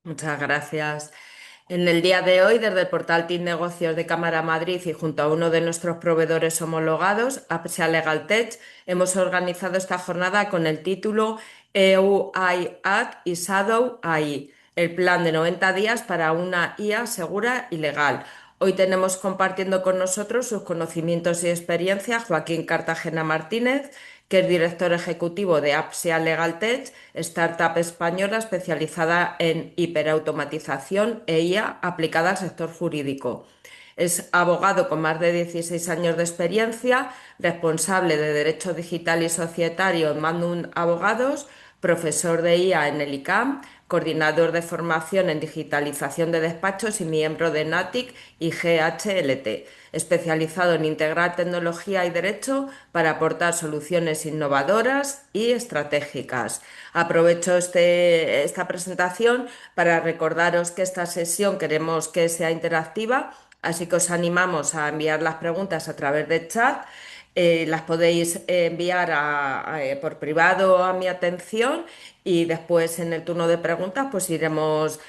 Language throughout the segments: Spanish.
Muchas gracias. En el día de hoy, desde el portal TIC Negocios de Cámara Madrid y junto a uno de nuestros proveedores homologados, APSEA Legal Tech, hemos organizado esta jornada con el título EU AI Act y Shadow AI, el plan de 90 días para una IA segura y legal. Hoy tenemos compartiendo con nosotros sus conocimientos y experiencia Joaquín Cartagena Martínez, que es director ejecutivo de APSEA Legal Tech, startup española especializada en hiperautomatización e IA aplicada al sector jurídico. Es abogado con más de 16 años de experiencia, responsable de Derecho Digital y Societario en Mandum Abogados, profesor de IA en el ICAM, coordinador de formación en digitalización de despachos y miembro de NATIC y GHLT, especializado en integrar tecnología y derecho para aportar soluciones innovadoras y estratégicas. Aprovecho esta presentación para recordaros que esta sesión queremos que sea interactiva, así que os animamos a enviar las preguntas a través de chat. Las podéis enviar por privado a mi atención y después en el turno de preguntas pues iremos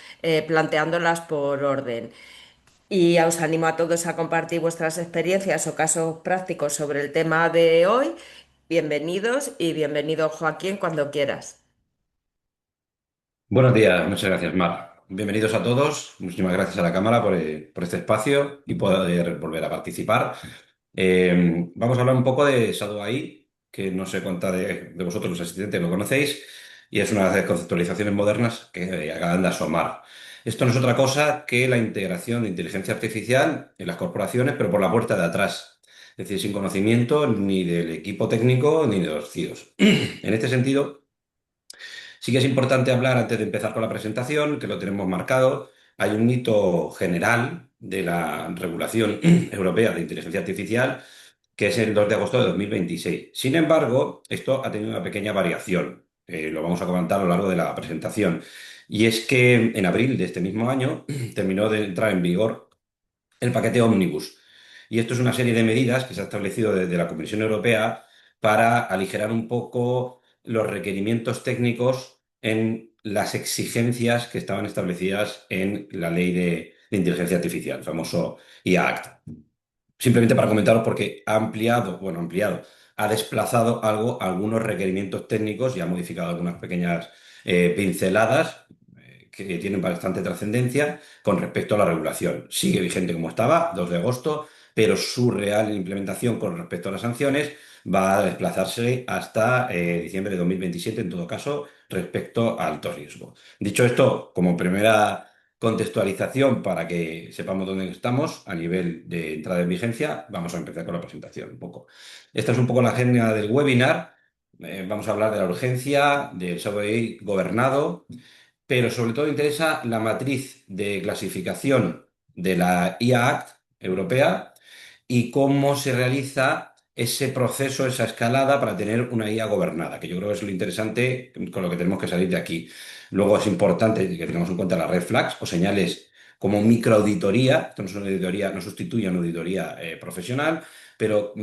planteándolas por orden. Y os animo a todos a compartir vuestras experiencias o casos prácticos sobre el tema de hoy. Bienvenidos y bienvenido Joaquín cuando quieras. Buenos días, muchas gracias, Mar. Bienvenidos a todos. Muchísimas gracias a la Cámara por este espacio y poder volver a participar. Vamos a hablar un poco de Shadow AI, que no sé cuánta de vosotros los asistentes lo conocéis, y es una de las conceptualizaciones modernas que acaban de asomar. Esto no es otra cosa que la integración de inteligencia artificial en las corporaciones, pero por la puerta de atrás. Es decir, sin conocimiento ni del equipo técnico ni de los CIOs. En este sentido, sí que es importante hablar antes de empezar con la presentación, que lo tenemos marcado. Hay un hito general de la regulación europea de inteligencia artificial, que es el 2 de agosto de 2026. Sin embargo, esto ha tenido una pequeña variación. Lo vamos a comentar a lo largo de la presentación. Y es que en abril de este mismo año terminó de entrar en vigor el paquete Omnibus. Y esto es una serie de medidas que se ha establecido desde la Comisión Europea para aligerar un poco los requerimientos técnicos en las exigencias que estaban establecidas en la ley de inteligencia artificial, el famoso IA Act. Simplemente para comentaros porque ha ampliado, bueno, ampliado, ha desplazado algunos requerimientos técnicos y ha modificado algunas pequeñas pinceladas que tienen bastante trascendencia con respecto a la regulación. Sigue vigente como estaba, 2 de agosto, pero su real implementación con respecto a las sanciones va a desplazarse hasta diciembre de 2027, en todo caso, respecto a alto riesgo. Dicho esto, como primera contextualización para que sepamos dónde estamos a nivel de entrada en vigencia, vamos a empezar con la presentación un poco. Esta es un poco la agenda del webinar. Vamos a hablar de la urgencia, del SOE gobernado, pero sobre todo interesa la matriz de clasificación de la IA Act europea y cómo se realiza ese proceso, esa escalada para tener una IA gobernada, que yo creo que es lo interesante con lo que tenemos que salir de aquí. Luego es importante que tengamos en cuenta las red flags o señales como microauditoría. Esto no es una auditoría, no sustituye a una auditoría profesional, pero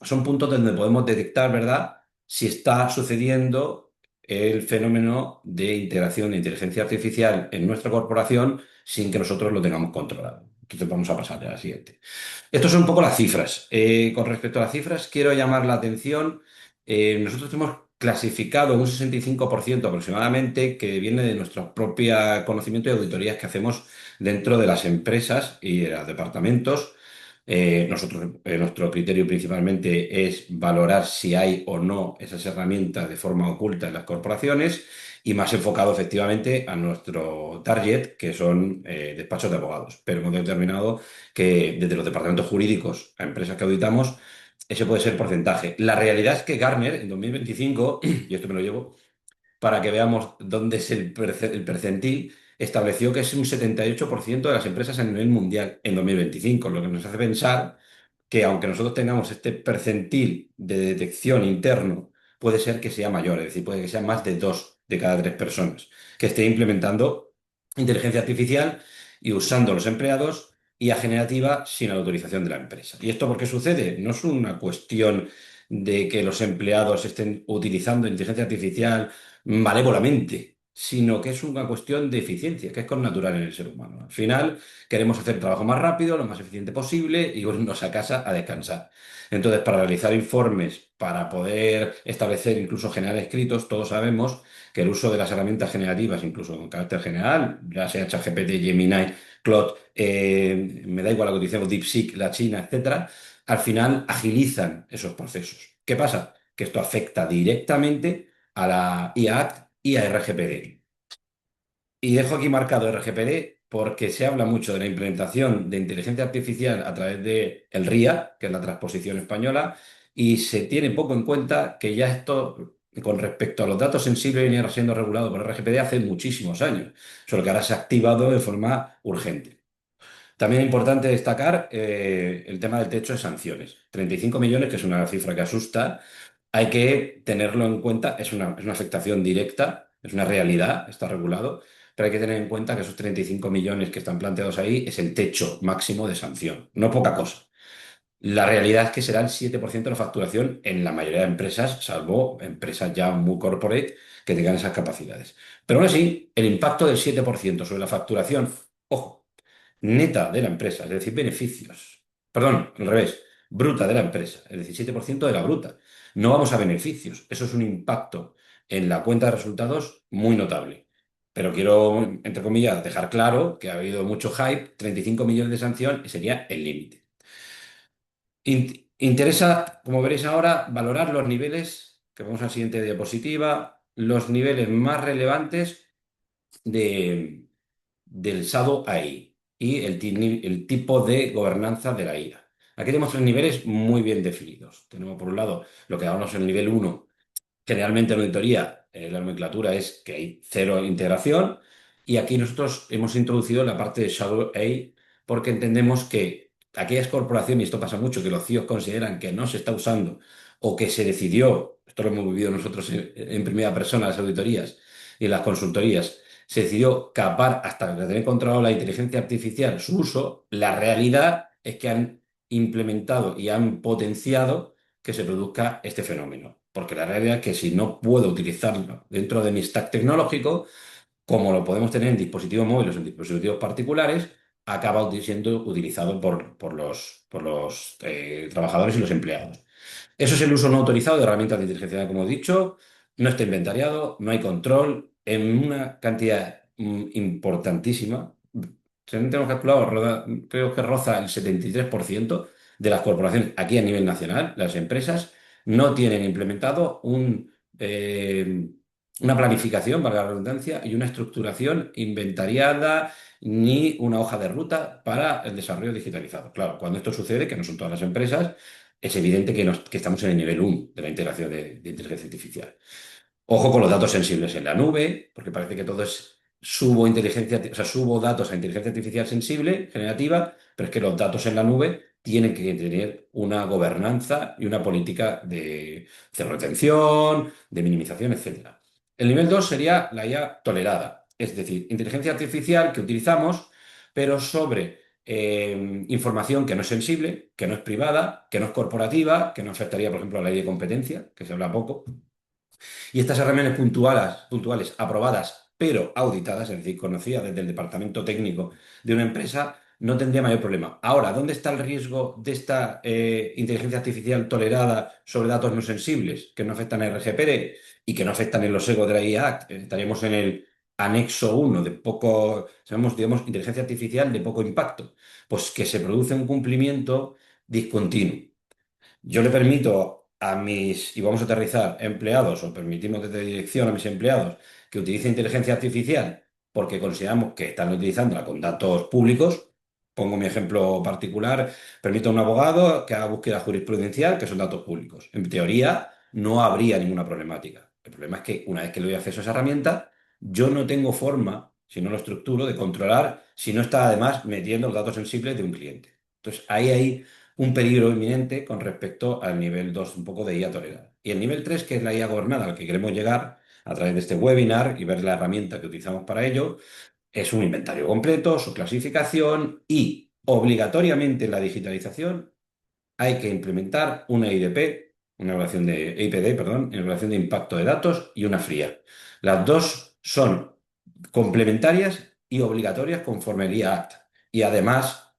son puntos donde podemos detectar, ¿verdad?, si está sucediendo el fenómeno de integración de inteligencia artificial en nuestra corporación sin que nosotros lo tengamos controlado. Entonces vamos a pasar a la siguiente. Estas son un poco las cifras. Con respecto a las cifras, quiero llamar la atención. Nosotros hemos clasificado un 65% aproximadamente que viene de nuestro propio conocimiento y auditorías que hacemos dentro de las empresas y de los departamentos. Nuestro criterio principalmente es valorar si hay o no esas herramientas de forma oculta en las corporaciones y más enfocado efectivamente a nuestro target, que son despachos de abogados. Pero hemos determinado que desde los departamentos jurídicos a empresas que auditamos, ese puede ser porcentaje. La realidad es que Gartner en 2025, y esto me lo llevo para que veamos dónde es el percentil, estableció que es un 78% de las empresas a nivel mundial en 2025, lo que nos hace pensar que aunque nosotros tengamos este percentil de detección interno, puede ser que sea mayor, es decir, puede que sea más de 2 de cada 3 personas que esté implementando inteligencia artificial y usando los empleados IA generativa sin la autorización de la empresa. ¿Y esto por qué sucede? No es una cuestión de que los empleados estén utilizando inteligencia artificial malévolamente. sino que es una cuestión de eficiencia, que es connatural en el ser humano. Al final queremos hacer el trabajo más rápido, lo más eficiente posible y irnos a casa a descansar. Entonces, para realizar informes, para poder establecer, incluso generar escritos, todos sabemos que el uso de las herramientas generativas, incluso con carácter general, ya sea ChatGPT, Gemini, Claude, me da igual la que utilicemos, DeepSeek, la China, etcétera, al final agilizan esos procesos. ¿Qué pasa? Que esto afecta directamente a la IAC y a RGPD. Y dejo aquí marcado RGPD porque se habla mucho de la implementación de inteligencia artificial a través de el RIA, que es la transposición española, y se tiene poco en cuenta que ya esto, con respecto a los datos sensibles, venía siendo regulado por RGPD hace muchísimos años, solo que ahora se ha activado de forma urgente. También es importante destacar el tema del techo de sanciones. 35 millones, que es una cifra que asusta, hay que tenerlo en cuenta, es una afectación directa, es una realidad, está regulado, pero hay que tener en cuenta que esos 35 millones que están planteados ahí es el techo máximo de sanción, no poca cosa. La realidad es que será el 7% de la facturación en la mayoría de empresas, salvo empresas ya muy corporate que tengan esas capacidades. Pero aún así, el impacto del 7% sobre la facturación, ojo, neta de la empresa, es decir, beneficios. Perdón, al revés, bruta de la empresa, es decir, 7% de la bruta. No vamos a beneficios. Eso es un impacto en la cuenta de resultados muy notable. Pero quiero, entre comillas, dejar claro que ha habido mucho hype, 35 millones de sanción y sería el límite. Interesa, como veréis ahora, valorar los niveles, que vamos a la siguiente diapositiva, los niveles más relevantes de, del Shadow AI y el tipo de gobernanza de la IA. Aquí tenemos tres niveles muy bien definidos. Tenemos por un lado lo que llamamos el nivel uno. Generalmente en auditoría la nomenclatura es que hay cero integración y aquí nosotros hemos introducido la parte de Shadow AI porque entendemos que aquellas corporaciones, y esto pasa mucho, que los CIOs consideran que no se está usando o que se decidió, esto lo hemos vivido nosotros en primera persona, las auditorías y las consultorías, se decidió capar hasta tener controlado la inteligencia artificial, su uso, la realidad es que han implementado y han potenciado que se produzca este fenómeno. Porque la realidad es que si no puedo utilizarlo dentro de mi stack tecnológico, como lo podemos tener en dispositivos móviles o en dispositivos particulares, acaba siendo utilizado por los trabajadores y los empleados. Eso es el uso no autorizado de herramientas de inteligencia, como he dicho, no está inventariado, no hay control, en una cantidad importantísima. Tenemos calculado, creo que roza el 73% de las corporaciones aquí a nivel nacional, las empresas, no tienen implementado una planificación, valga la redundancia, y una estructuración inventariada ni una hoja de ruta para el desarrollo digitalizado. Claro, cuando esto sucede, que no son todas las empresas, es evidente que estamos en el nivel 1 de la integración de inteligencia artificial. Ojo con los datos sensibles en la nube, porque parece que todo es subo inteligencia, o sea, subo datos a inteligencia artificial sensible, generativa, pero es que los datos en la nube tienen que tener una gobernanza y una política de retención, de minimización, etcétera. El nivel 2 sería la IA tolerada, es decir, inteligencia artificial que utilizamos, pero sobre información que no es sensible, que no es privada, que no es corporativa, que no afectaría, por ejemplo, a la ley de competencia, que se habla poco. Y estas herramientas puntuales, aprobadas, pero auditadas, es decir, conocidas desde el departamento técnico de una empresa, no tendría mayor problema. Ahora, ¿dónde está el riesgo de esta inteligencia artificial tolerada sobre datos no sensibles que no afectan a RGPD y que no afectan en los egos de la IA? Estaríamos en el anexo uno de poco, sabemos, digamos, inteligencia artificial de poco impacto. Pues que se produce un cumplimiento discontinuo. Yo le permito a mis, y vamos a aterrizar, empleados, o permitimos desde dirección a mis empleados que utilicen inteligencia artificial porque consideramos que están utilizándola con datos públicos. Pongo mi ejemplo particular, permito a un abogado que haga búsqueda jurisprudencial, que son datos públicos. En teoría, no habría ninguna problemática. El problema es que una vez que le doy acceso a esa herramienta, yo no tengo forma, si no lo estructuro, de controlar si no está además metiendo los datos sensibles de un cliente. Entonces, ahí hay un peligro inminente con respecto al nivel 2 un poco de IA tolerada. Y el nivel 3 que es la IA gobernada, al que queremos llegar a través de este webinar y ver la herramienta que utilizamos para ello, es un inventario completo, su clasificación y obligatoriamente en la digitalización hay que implementar una IDP, una evaluación de IPD, perdón, una evaluación de impacto de datos y una fría. Las dos son complementarias y obligatorias conforme el IA Act. Y además,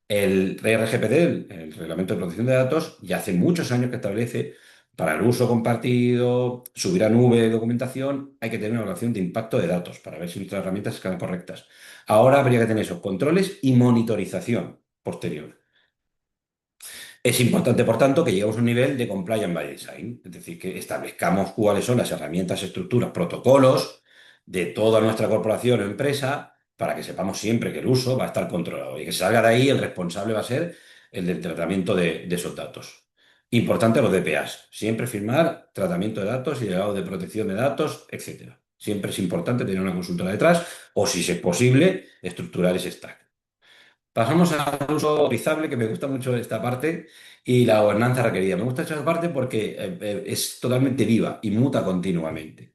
el RGPD, el Reglamento de Protección de Datos, ya hace muchos años que establece para el uso compartido, subir a nube documentación, hay que tener una evaluación de impacto de datos para ver si nuestras herramientas están correctas. Ahora habría que tener esos controles y monitorización posterior. Es importante, por tanto, que lleguemos a un nivel de compliance by design, es decir, que establezcamos cuáles son las herramientas, estructuras, protocolos de toda nuestra corporación o empresa para que sepamos siempre que el uso va a estar controlado y que se salga de ahí el responsable va a ser el del tratamiento de esos datos. Importante los DPAs, siempre firmar tratamiento de datos y grado de protección de datos, etcétera. Siempre es importante tener una consultora detrás o, si es posible, estructurar ese stack. Pasamos al uso autorizable, que me gusta mucho esta parte, y la gobernanza requerida. Me gusta esta parte porque es totalmente viva y muta continuamente.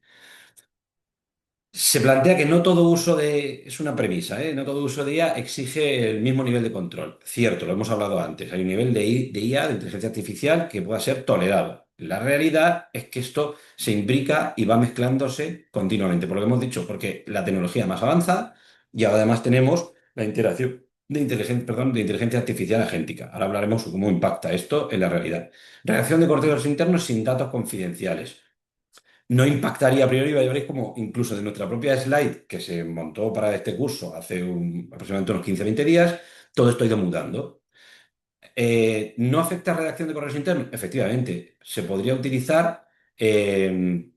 Se plantea que no todo uso de, es una premisa, ¿eh? No todo uso de IA exige el mismo nivel de control. Cierto, lo hemos hablado antes. Hay un nivel de IA, de inteligencia artificial, que pueda ser tolerado. La realidad es que esto se imbrica y va mezclándose continuamente, por lo que hemos dicho, porque la tecnología más avanza y además tenemos la interacción de inteligencia artificial agéntica. Ahora hablaremos de cómo impacta esto en la realidad. Reacción de correos internos sin datos confidenciales. No impactaría a priori, veréis como incluso de nuestra propia slide que se montó para este curso hace aproximadamente unos 15 o 20 días, todo esto ha ido mudando. ¿No afecta a redacción de correos internos? Efectivamente, se podría utilizar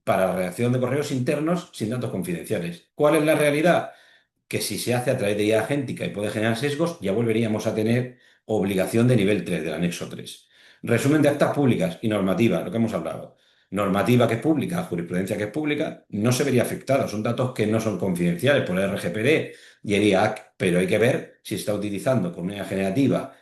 para la redacción de correos internos sin datos confidenciales. ¿Cuál es la realidad? Que si se hace a través de IA agéntica y puede generar sesgos, ya volveríamos a tener obligación de nivel 3 del anexo 3. Resumen de actas públicas y normativa, lo que hemos hablado. Normativa que es pública, jurisprudencia que es pública, no se vería afectada. Son datos que no son confidenciales por el RGPD y el IAC, pero hay que ver si se está utilizando con una IA generativa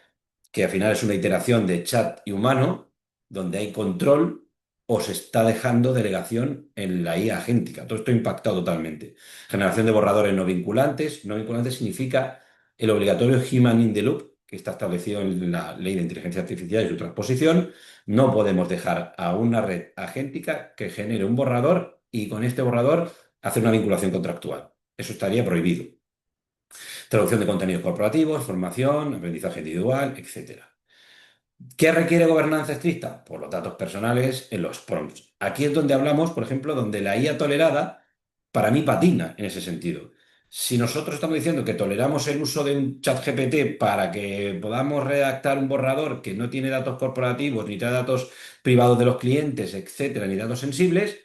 que al final es una iteración de chat y humano, donde hay control, o se está dejando delegación en la IA agéntica. Todo esto impacta totalmente. Generación de borradores no vinculantes. No vinculantes significa el obligatorio Human in the Loop, que está establecido en la Ley de Inteligencia Artificial y su transposición. No podemos dejar a una red agéntica que genere un borrador y con este borrador hacer una vinculación contractual. Eso estaría prohibido. Traducción de contenidos corporativos, formación, aprendizaje individual, etcétera. ¿Qué requiere gobernanza estricta? Por los datos personales en los prompts. Aquí es donde hablamos, por ejemplo, donde la IA tolerada para mí patina en ese sentido. Si nosotros estamos diciendo que toleramos el uso de un chat GPT para que podamos redactar un borrador que no tiene datos corporativos, ni tiene datos privados de los clientes, etcétera, ni datos sensibles,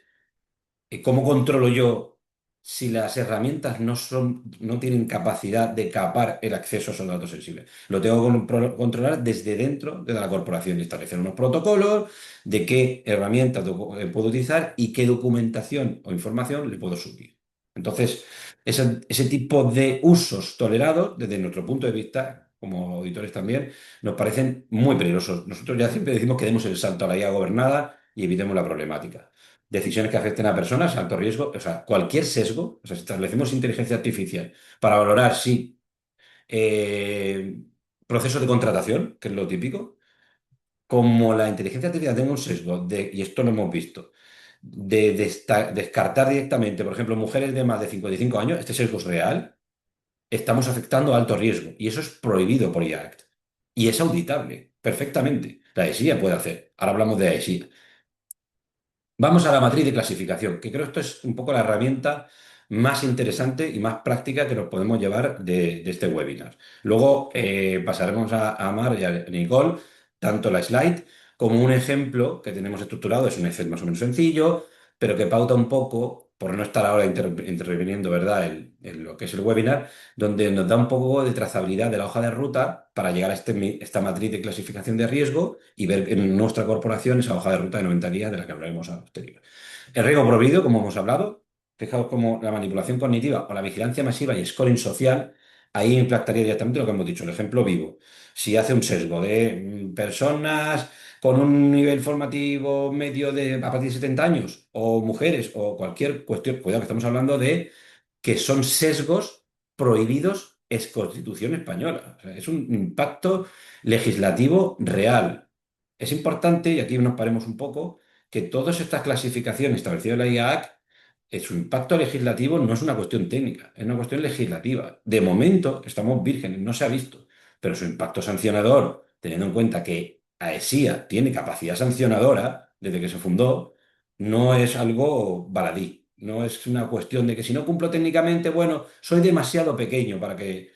¿cómo controlo yo si las herramientas no tienen capacidad de capar el acceso a esos datos sensibles? Lo tengo que controlar desde dentro de la corporación y establecer unos protocolos de qué herramientas puedo utilizar y qué documentación o información le puedo subir. Entonces, ese tipo de usos tolerados, desde nuestro punto de vista, como auditores también, nos parecen muy peligrosos. Nosotros ya siempre decimos que demos el salto a la IA gobernada y evitemos la problemática. Decisiones que afecten a personas, alto riesgo, o sea, cualquier sesgo, o sea, si establecemos inteligencia artificial para valorar si eh, procesos de contratación, que es lo típico, como la inteligencia artificial tenga un sesgo, y esto lo hemos visto, de descartar directamente, por ejemplo, mujeres de más de 55 años, este sesgo es real, estamos afectando a alto riesgo, y eso es prohibido por IACT. Y es auditable, perfectamente. La ESIA puede hacer. Ahora hablamos de ESIA. Vamos a la matriz de clasificación, que creo que esto es un poco la herramienta más interesante y más práctica que nos podemos llevar de este webinar. Luego pasaremos a Mar y a Nicole tanto la slide como un ejemplo que tenemos estructurado. Es un Excel más o menos sencillo, pero que pauta un poco, por no estar ahora interviniendo, ¿verdad?, en lo que es el webinar, donde nos da un poco de trazabilidad de la hoja de ruta para llegar a esta matriz de clasificación de riesgo y ver en nuestra corporación esa hoja de ruta de 90 días de la que hablaremos a posteriori. El riesgo prohibido, como hemos hablado, fijaos como la manipulación cognitiva o la vigilancia masiva y scoring social, ahí impactaría directamente lo que hemos dicho, el ejemplo vivo. Si hace un sesgo de personas con un nivel formativo medio de a partir de 70 años, o mujeres, o cualquier cuestión, cuidado que estamos hablando de que son sesgos prohibidos ex Constitución española. O sea, es un impacto legislativo real. Es importante, y aquí nos paremos un poco, que todas estas clasificaciones establecidas en la IAAC su impacto legislativo no es una cuestión técnica, es una cuestión legislativa. De momento estamos vírgenes, no se ha visto, pero su impacto sancionador, teniendo en cuenta que AESIA tiene capacidad sancionadora desde que se fundó, no es algo baladí. No es una cuestión de que si no cumplo técnicamente, bueno, soy demasiado pequeño para que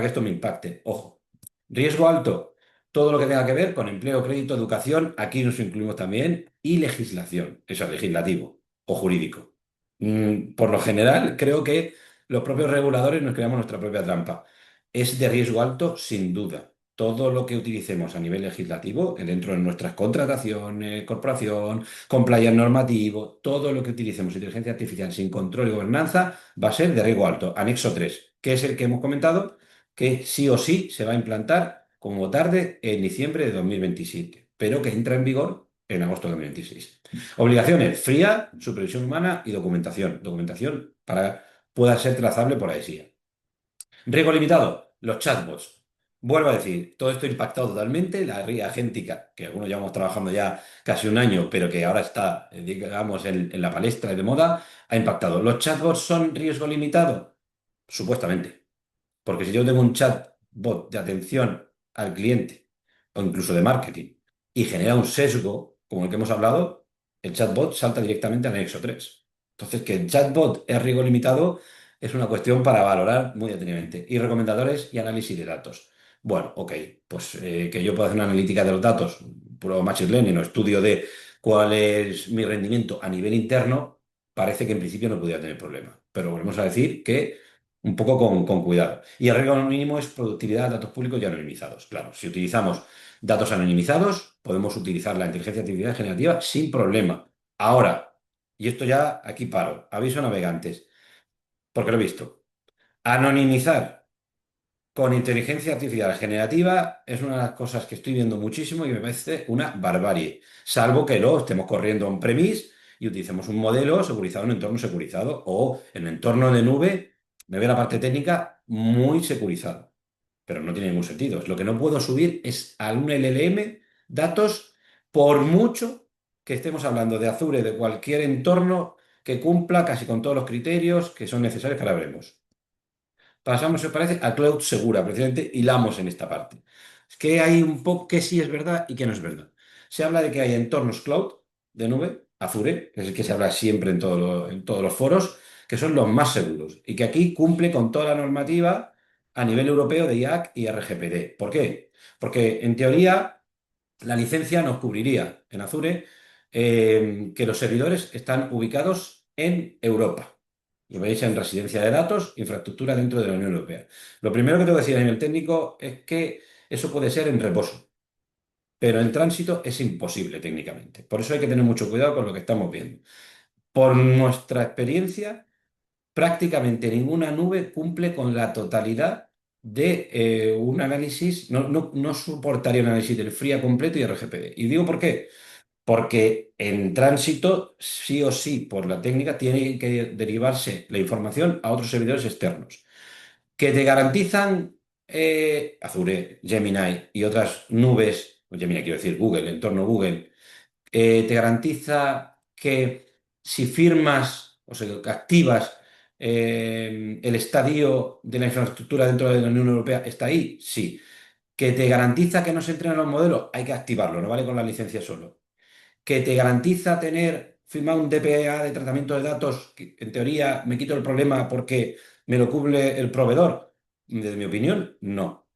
esto me impacte. Ojo, riesgo alto, todo lo que tenga que ver con empleo, crédito, educación, aquí nos incluimos también, y legislación, eso es legislativo o jurídico. Por lo general, creo que los propios reguladores nos creamos nuestra propia trampa. Es de riesgo alto, sin duda. Todo lo que utilicemos a nivel legislativo, dentro de nuestras contrataciones, corporación, compliance normativo, todo lo que utilicemos inteligencia artificial sin control y gobernanza va a ser de riesgo alto. Anexo 3, que es el que hemos comentado, que sí o sí se va a implantar como tarde en diciembre de 2027, pero que entra en vigor en agosto de 2026. Obligaciones, fría, supervisión humana y documentación. Documentación para pueda ser trazable por AESIA. Riesgo limitado, los chatbots. Vuelvo a decir, todo esto ha impactado totalmente. La RIA agéntica, que algunos llevamos trabajando ya casi un año, pero que ahora está, digamos, en la palestra y de moda, ha impactado. ¿Los chatbots son riesgo limitado? Supuestamente. Porque si yo tengo un chatbot de atención al cliente o incluso de marketing y genera un sesgo, como el que hemos hablado, el chatbot salta directamente al anexo 3. Entonces, que el chatbot es riesgo limitado es una cuestión para valorar muy detenidamente. Y recomendadores y análisis de datos. Bueno, ok, pues que yo pueda hacer una analítica de los datos, puro machine learning o estudio de cuál es mi rendimiento a nivel interno, parece que en principio no podría tener problema. Pero volvemos a decir que un poco con cuidado. Y el riesgo mínimo es productividad de datos públicos y anonimizados. Claro, si utilizamos datos anonimizados, podemos utilizar la inteligencia artificial generativa sin problema. Ahora, y esto ya aquí paro, aviso a navegantes, porque lo he visto. Anonimizar con inteligencia artificial generativa es una de las cosas que estoy viendo muchísimo y me parece una barbarie, salvo que lo estemos corriendo on-premise y utilicemos un modelo segurizado en un entorno securizado o en un entorno de nube, me ve la parte técnica muy securizado, pero no tiene ningún sentido. Lo que no puedo subir es a un LLM datos por mucho que estemos hablando de Azure, de cualquier entorno que cumpla casi con todos los criterios que son necesarios para veremos. Pasamos, se parece, a cloud segura, precisamente hilamos en esta parte. Es que hay un poco que sí es verdad y que no es verdad. Se habla de que hay entornos cloud de nube, Azure, que es el que se habla siempre en todos los foros, que son los más seguros y que aquí cumple con toda la normativa a nivel europeo de IAC y RGPD. ¿Por qué? Porque en teoría la licencia nos cubriría en Azure que los servidores están ubicados en Europa. Lo veis en residencia de datos, infraestructura dentro de la Unión Europea. Lo primero que tengo que decir a nivel técnico es que eso puede ser en reposo, pero en tránsito es imposible técnicamente. Por eso hay que tener mucho cuidado con lo que estamos viendo. Por nuestra experiencia, prácticamente ninguna nube cumple con la totalidad de un análisis, no soportaría un análisis del FRIA completo y RGPD. ¿Y digo por qué? Porque en tránsito, sí o sí, por la técnica, tiene que derivarse la información a otros servidores externos, que te garantizan Azure, Gemini y otras nubes, o Gemini quiero decir Google, el entorno Google, te garantiza que si firmas o sea, que activas el estadio de la infraestructura dentro de la Unión Europea, ¿está ahí? Sí. ¿Que te garantiza que no se entrenan los modelos? Hay que activarlo, no vale con la licencia solo. ¿Que te garantiza tener firmado un DPA de tratamiento de datos, que en teoría me quito el problema porque me lo cubre el proveedor? Desde mi opinión, no.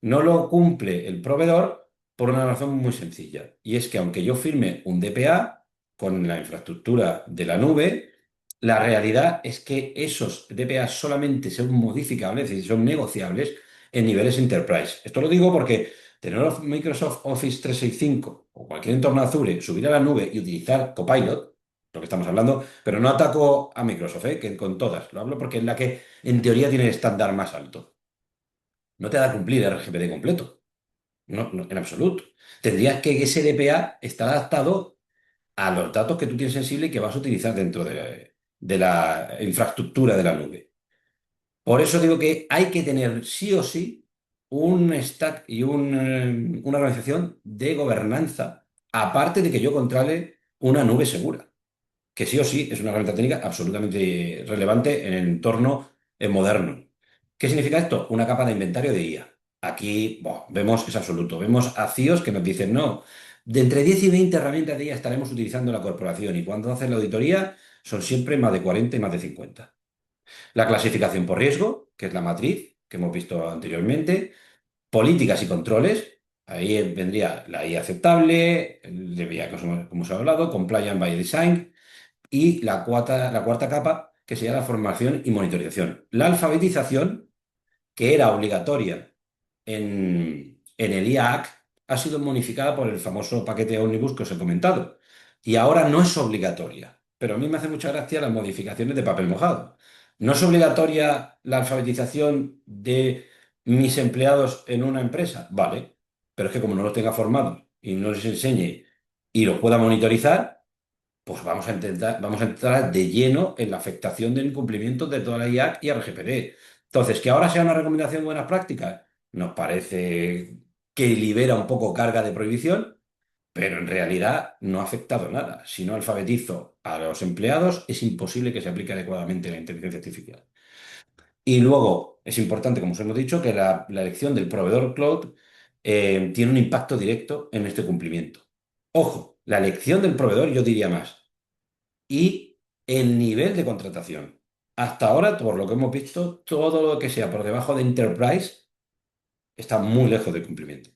No lo cumple el proveedor por una razón muy sencilla. Y es que aunque yo firme un DPA con la infraestructura de la nube, la realidad es que esos DPA solamente son modificables, es decir, son negociables en niveles enterprise. Esto lo digo porque tener Microsoft Office 365 o cualquier entorno Azure, subir a la nube y utilizar Copilot, lo que estamos hablando, pero no ataco a Microsoft, que con todas. Lo hablo porque es la que en teoría tiene el estándar más alto. No te da a cumplir el RGPD completo. No, en absoluto. Tendrías que ese DPA está adaptado a los datos que tú tienes sensible y que vas a utilizar dentro de la infraestructura de la nube. Por eso digo que hay que tener sí o sí un stack y una organización de gobernanza, aparte de que yo controle una nube segura. que sí o sí es una herramienta técnica absolutamente relevante en el entorno moderno. ¿Qué significa esto? Una capa de inventario de IA. Aquí vemos que es absoluto. Vemos a CIOs que nos dicen, no, de entre 10 y 20 herramientas de IA estaremos utilizando en la corporación y cuando hacen la auditoría son siempre más de 40 y más de 50. La clasificación por riesgo, que es la matriz que hemos visto anteriormente. Políticas y controles. Ahí vendría la IA aceptable, el de IA como os he hablado, compliant by design y la cuarta capa, que sería la formación y monitorización. La alfabetización, que era obligatoria en el IAC, ha sido modificada por el famoso paquete Omnibus que os he comentado. Y ahora no es obligatoria. Pero a mí me hace mucha gracia las modificaciones de papel mojado. ¿No es obligatoria la alfabetización de mis empleados en una empresa? Vale, pero es que como no los tenga formados y no les enseñe y los pueda monitorizar, pues vamos a entrar de lleno en la afectación del incumplimiento de toda la IAC y RGPD. Entonces, que ahora sea una recomendación de buenas prácticas, nos parece que libera un poco carga de prohibición, pero en realidad no ha afectado nada. Si no alfabetizo a los empleados, es imposible que se aplique adecuadamente la inteligencia artificial. Y luego, es importante, como os hemos dicho, que la elección del proveedor cloud tiene un impacto directo en este cumplimiento. Ojo, la elección del proveedor, yo diría más y el nivel de contratación. Hasta ahora, por lo que hemos visto, todo lo que sea por debajo de Enterprise está muy lejos de cumplimiento.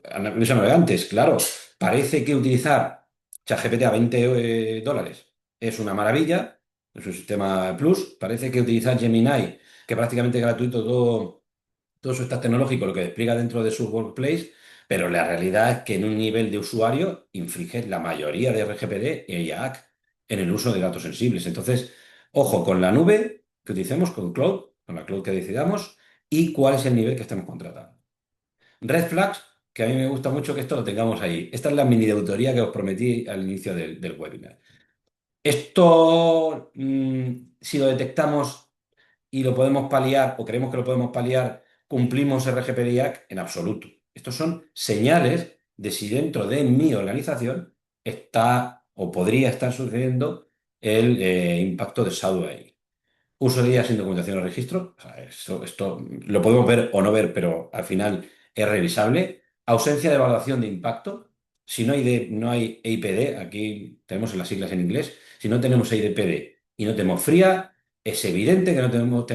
Análisis antes, claro, parece que utilizar ChatGPT a 20 dólares es una maravilla, es un sistema plus. Parece que utilizar Gemini, que prácticamente es gratuito todo su stack tecnológico, lo que despliega dentro de su workplace, pero la realidad es que en un nivel de usuario infringe la mayoría de RGPD y IAC en el uso de datos sensibles. Entonces, ojo con la nube que utilicemos, con cloud, con la cloud que decidamos y cuál es el nivel que estamos contratando. Red flags, que a mí me gusta mucho que esto lo tengamos ahí. Esta es la mini de auditoría que os prometí al inicio del webinar. Esto, si lo detectamos y lo podemos paliar o creemos que lo podemos paliar, cumplimos RGPD-IAC en absoluto. Estos son señales de si dentro de mi organización está o podría estar sucediendo el impacto de Shadow. Uso de IA sin documentación o registro. O sea, esto lo podemos ver o no ver, pero al final es revisable. Ausencia de evaluación de impacto. Si no hay EIPD, aquí tenemos las siglas en inglés, si no tenemos EIPD y no tenemos FRIA, es evidente que no tenemos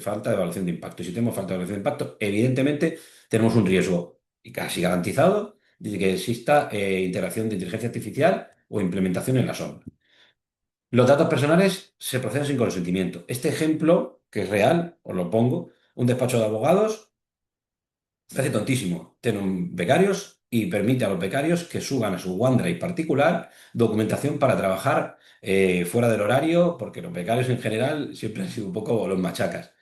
falta de evaluación de impacto. Y si tenemos falta de evaluación de impacto, evidentemente tenemos un riesgo y casi garantizado de que exista integración de inteligencia artificial o implementación en la sombra. Los datos personales se procesan sin consentimiento. Este ejemplo, que es real, os lo pongo, un despacho de abogados parece tontísimo. Tienen becarios y permite a los becarios que suban a su OneDrive particular documentación para trabajar fuera del horario, porque los becarios en general siempre han sido un poco los machacas.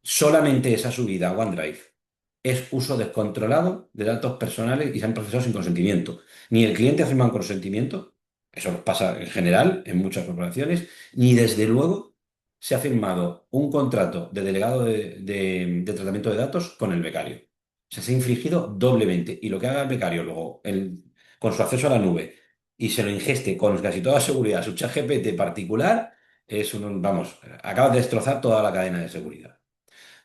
Solamente esa subida a OneDrive es uso descontrolado de datos personales y se han procesado sin consentimiento. Ni el cliente ha firmado consentimiento, eso pasa en general en muchas corporaciones, ni desde luego se ha firmado un contrato de delegado de tratamiento de datos con el becario. O sea, se ha infringido doblemente. Y lo que haga el becario luego, con su acceso a la nube, y se lo ingeste con casi toda seguridad, su chat GPT particular, vamos, acaba de destrozar toda la cadena de seguridad.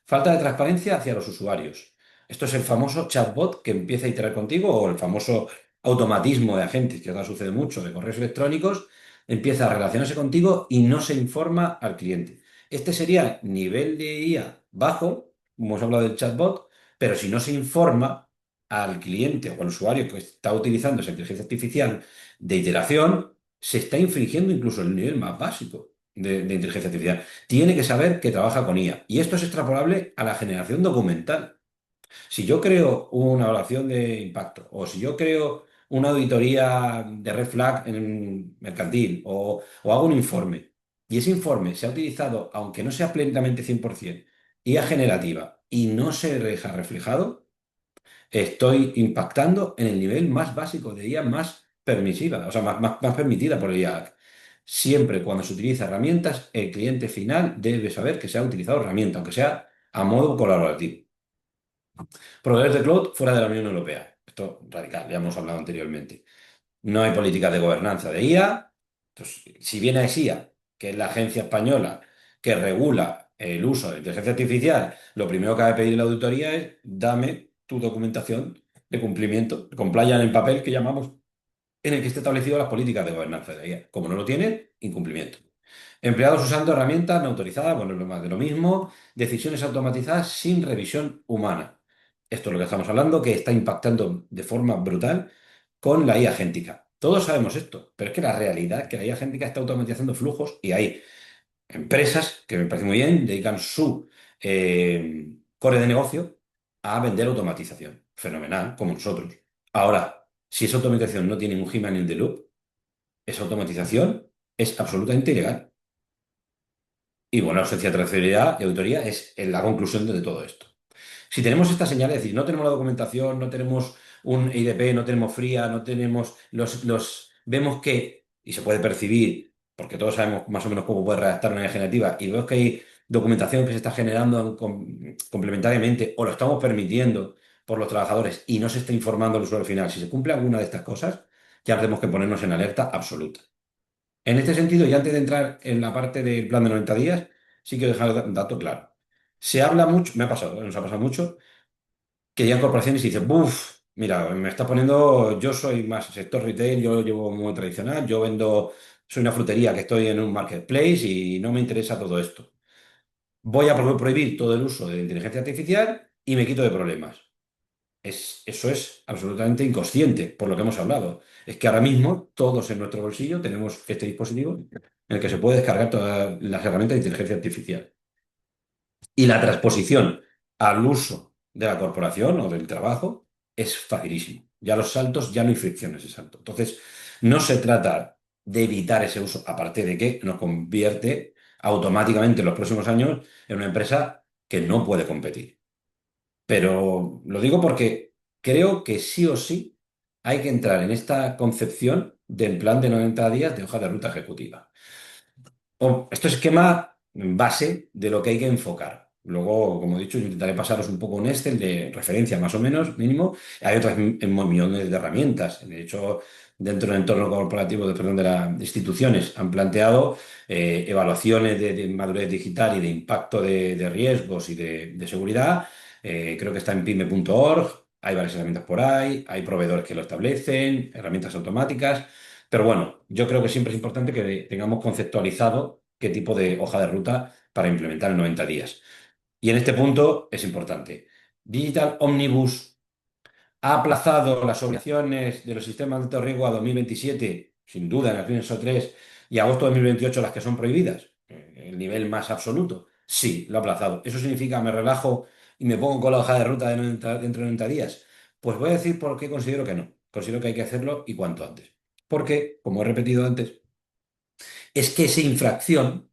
Falta de transparencia hacia los usuarios. Esto es el famoso chatbot que empieza a iterar contigo o el famoso automatismo de agentes, que ahora sucede mucho, de correos electrónicos, empieza a relacionarse contigo y no se informa al cliente. Este sería nivel de IA bajo, como hemos hablado del chatbot, pero si no se informa al cliente o al usuario que está utilizando esa inteligencia artificial de iteración, se está infringiendo incluso el nivel más básico de inteligencia artificial. Tiene que saber que trabaja con IA. Y esto es extrapolable a la generación documental. Si yo creo una evaluación de impacto o si yo creo una auditoría de red flag en mercantil o hago un informe y ese informe se ha utilizado, aunque no sea plenamente 100% IA generativa y no se deja reflejado, estoy impactando en el nivel más básico de IA más permisiva, o sea, más permitida por el IA. Siempre cuando se utiliza herramientas, el cliente final debe saber que se ha utilizado herramienta, aunque sea a modo colaborativo. Proveedores de cloud fuera de la Unión Europea. Esto radical, ya hemos hablado anteriormente. No hay políticas de gobernanza de IA. Entonces, si viene AESIA, que es la agencia española que regula el uso de inteligencia artificial, lo primero que va a pedir la auditoría es dame tu documentación de cumplimiento, de compliance en papel que llamamos, en el que esté establecido las políticas de gobernanza de la IA. Como no lo tiene, incumplimiento. Empleados usando herramientas no autorizadas, bueno, es lo más de lo mismo. Decisiones automatizadas sin revisión humana. Esto es lo que estamos hablando, que está impactando de forma brutal con la IA agéntica. Todos sabemos esto, pero es que la realidad es que la IA agéntica está automatizando flujos y hay empresas que me parece muy bien, dedican su core de negocio a vender automatización. Fenomenal, como nosotros. Ahora, si esa automatización no tiene un human in the loop, esa automatización es absolutamente ilegal. Y bueno, ausencia de trazabilidad y auditoría es la conclusión de todo esto. Si tenemos estas señales, es decir, no tenemos la documentación, no tenemos un IDP, no tenemos fría, no tenemos vemos que, y se puede percibir, porque todos sabemos más o menos cómo puede redactar una generativa, y vemos que hay documentación que se está generando complementariamente o lo estamos permitiendo por los trabajadores y no se está informando al usuario final. Si se cumple alguna de estas cosas, ya tenemos que ponernos en alerta absoluta. En este sentido, y antes de entrar en la parte del plan de 90 días, sí quiero dejar un dato claro. Se habla mucho, me ha pasado, nos ha pasado mucho, que llegan corporaciones y dicen, buf, mira, me está poniendo, yo soy más sector retail, yo lo llevo muy tradicional, yo vendo, soy una frutería que estoy en un marketplace y no me interesa todo esto. Voy a prohibir todo el uso de inteligencia artificial y me quito de problemas. Eso es absolutamente inconsciente, por lo que hemos hablado. Es que ahora mismo todos en nuestro bolsillo tenemos este dispositivo en el que se puede descargar todas las herramientas de inteligencia artificial. Y la transposición al uso de la corporación o del trabajo es facilísimo. Ya los saltos, ya no hay fricción en ese salto. Entonces, no se trata de evitar ese uso, aparte de que nos convierte automáticamente en los próximos años en una empresa que no puede competir. Pero lo digo porque creo que sí o sí hay que entrar en esta concepción del plan de 90 días de hoja de ruta ejecutiva. Esto es esquema base de lo que hay que enfocar. Luego, como he dicho, yo intentaré pasaros un poco un Excel de referencia más o menos, mínimo. Hay otras millones de herramientas. De hecho, dentro del entorno corporativo, perdón, de las instituciones, han planteado evaluaciones de madurez digital y de impacto de riesgos y de seguridad. Creo que está en pyme.org. Hay varias herramientas por ahí. Hay proveedores que lo establecen, herramientas automáticas. Pero bueno, yo creo que siempre es importante que tengamos conceptualizado qué tipo de hoja de ruta para implementar en 90 días. Y en este punto es importante. Digital Omnibus ha aplazado las obligaciones de los sistemas de alto riesgo a 2027, sin duda, en el pienso 3, y agosto de 2028 las que son prohibidas, el nivel más absoluto. Sí, lo ha aplazado. ¿Eso significa me relajo y me pongo con la hoja de ruta dentro de 90 días? Pues voy a decir por qué considero que no. Considero que hay que hacerlo y cuanto antes. Porque, como he repetido antes, es que esa infracción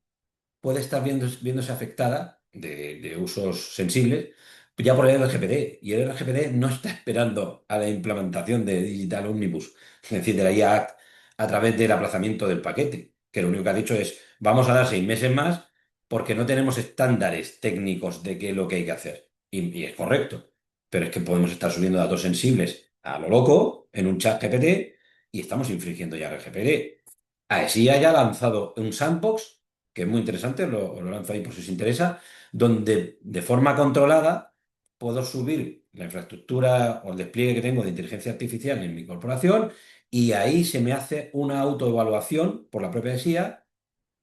puede estar viéndose afectada de usos sensibles ya por el RGPD. Y el RGPD no está esperando a la implementación de Digital Omnibus, es decir, de la IA Act, a través del aplazamiento del paquete, que lo único que ha dicho es, vamos a dar 6 meses más porque no tenemos estándares técnicos de qué es lo que hay que hacer. Y es correcto, pero es que podemos estar subiendo datos sensibles a lo loco en un chat GPT y estamos infringiendo ya el RGPD. AESIA ya ha lanzado un sandbox que es muy interesante, lo lanzo ahí por si os interesa, donde de forma controlada puedo subir la infraestructura o el despliegue que tengo de inteligencia artificial en mi corporación y ahí se me hace una autoevaluación por la propia SIA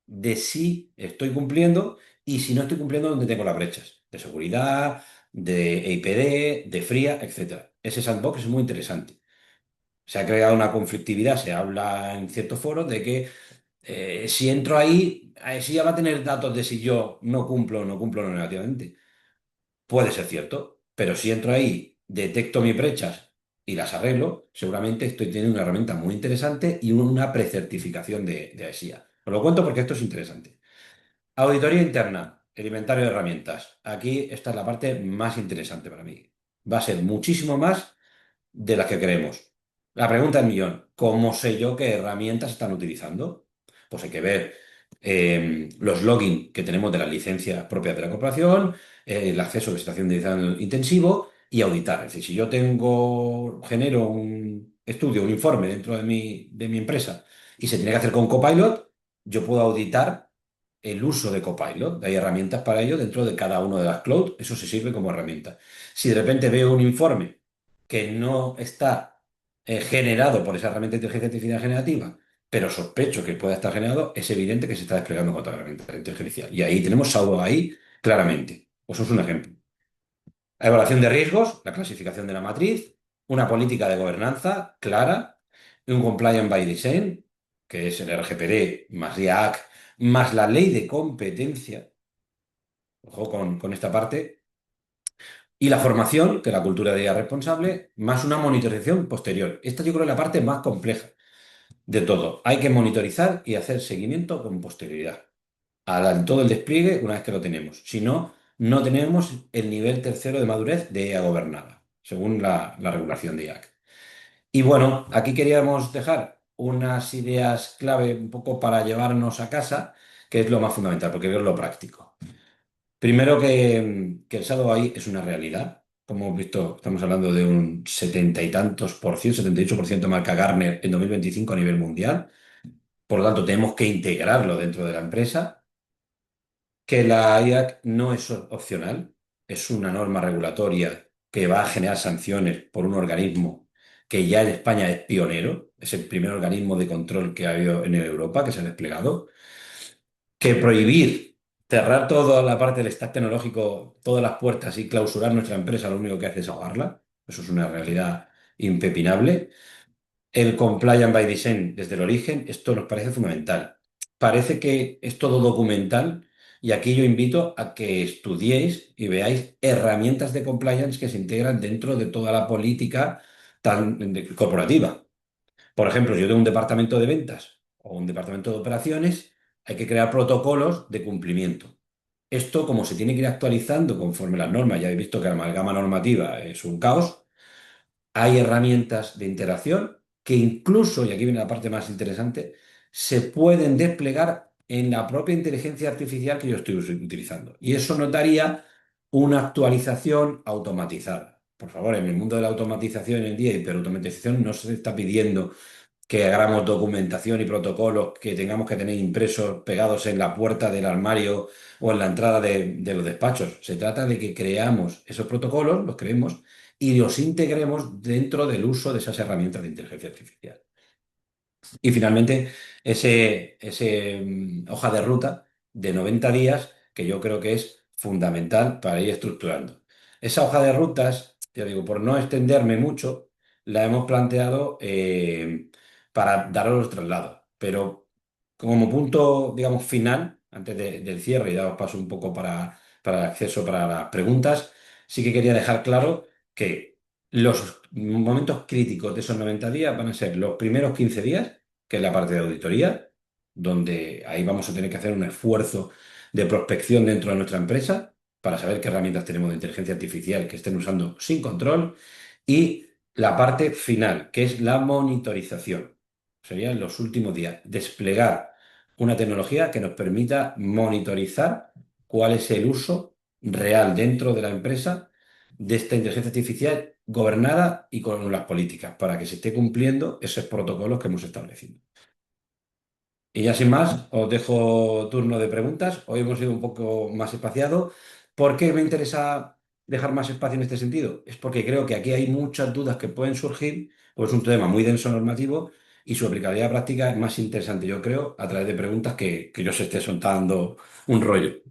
de si estoy cumpliendo y si no estoy cumpliendo, dónde tengo las brechas de seguridad, de EIPD, de fría, etcétera. Ese sandbox es muy interesante. Se ha creado una conflictividad, se habla en ciertos foros de que si entro ahí, sí ya va a tener datos de si yo no cumplo no negativamente. Puede ser cierto, pero si entro ahí, detecto mis brechas y las arreglo, seguramente estoy teniendo una herramienta muy interesante y una precertificación de ASIA. Os lo cuento porque esto es interesante. Auditoría interna, el inventario de herramientas. Aquí esta es la parte más interesante para mí. Va a ser muchísimo más de las que creemos. La pregunta del millón, ¿cómo sé yo qué herramientas están utilizando? Pues hay que ver los login que tenemos de las licencias propias de la corporación, el acceso que se está haciendo intensivo y auditar. Es decir, si yo genero un estudio, un informe dentro de mi empresa y se tiene que hacer con Copilot, yo puedo auditar el uso de Copilot. Hay herramientas para ello dentro de cada uno de las cloud. Eso se sirve como herramienta. Si de repente veo un informe que no está generado por esa herramienta de inteligencia artificial generativa, pero sospecho que pueda estar generado, es evidente que se está desplegando con otra herramienta de inteligencia artificial. Y ahí tenemos algo ahí claramente. Eso es un ejemplo. La evaluación de riesgos, la clasificación de la matriz, una política de gobernanza clara, un compliance by design, que es el RGPD más IAC, más la ley de competencia, ojo con esta parte, y la formación, que es la cultura de IA responsable, más una monitorización posterior. Esta yo creo es la parte más compleja de todo. Hay que monitorizar y hacer seguimiento con posterioridad todo el despliegue una vez que lo tenemos. Si no, no tenemos el nivel tercero de madurez de IA gobernada, según la regulación de IAC. Y bueno, aquí queríamos dejar unas ideas clave un poco para llevarnos a casa, que es lo más fundamental, porque es lo práctico. Primero que el Shadow AI es una realidad. Como hemos visto, estamos hablando de un 70 y tantos por ciento, 78% marca Gartner en 2025 a nivel mundial. Por lo tanto, tenemos que integrarlo dentro de la empresa, que la IAC no es opcional, es una norma regulatoria que va a generar sanciones por un organismo que ya en España es pionero, es el primer organismo de control que ha habido en Europa, que se ha desplegado, que prohibir, cerrar toda la parte del stack tecnológico, todas las puertas y clausurar nuestra empresa, lo único que hace es ahogarla. Eso es una realidad impepinable. El compliance by design desde el origen, esto nos parece fundamental. Parece que es todo documental y aquí yo invito a que estudiéis y veáis herramientas de compliance que se integran dentro de toda la política corporativa. Por ejemplo, si yo tengo un departamento de ventas o un departamento de operaciones, hay que crear protocolos de cumplimiento. Esto, como se tiene que ir actualizando conforme las normas, ya habéis visto que la amalgama normativa es un caos, hay herramientas de interacción que incluso, y aquí viene la parte más interesante, se pueden desplegar en la propia inteligencia artificial que yo estoy utilizando. Y eso notaría una actualización automatizada. Por favor, en el mundo de la automatización en el día y hiperautomatización no se está pidiendo que hagamos documentación y protocolos que tengamos que tener impresos pegados en la puerta del armario o en la entrada de los despachos. Se trata de que creamos esos protocolos, los creemos y los integremos dentro del uso de esas herramientas de inteligencia artificial. Y finalmente, ese hoja de ruta de 90 días que yo creo que es fundamental para ir estructurando. Esa hoja de rutas, ya digo, por no extenderme mucho, la hemos planteado para daros los traslados. Pero como punto, digamos, final, antes del cierre y daros paso un poco para el acceso para las preguntas, sí que quería dejar claro que los momentos críticos de esos 90 días van a ser los primeros 15 días, que es la parte de auditoría, donde ahí vamos a tener que hacer un esfuerzo de prospección dentro de nuestra empresa para saber qué herramientas tenemos de inteligencia artificial que estén usando sin control. Y la parte final, que es la monitorización. Serían los últimos días. Desplegar una tecnología que nos permita monitorizar cuál es el uso real dentro de la empresa de esta inteligencia artificial gobernada y con las políticas para que se esté cumpliendo esos protocolos que hemos establecido. Y ya sin más, os dejo turno de preguntas. Hoy hemos ido un poco más espaciado. ¿Por qué me interesa dejar más espacio en este sentido? Es porque creo que aquí hay muchas dudas que pueden surgir, pues es un tema muy denso normativo y su aplicabilidad práctica es más interesante, yo creo, a través de preguntas que yo se esté soltando un rollo.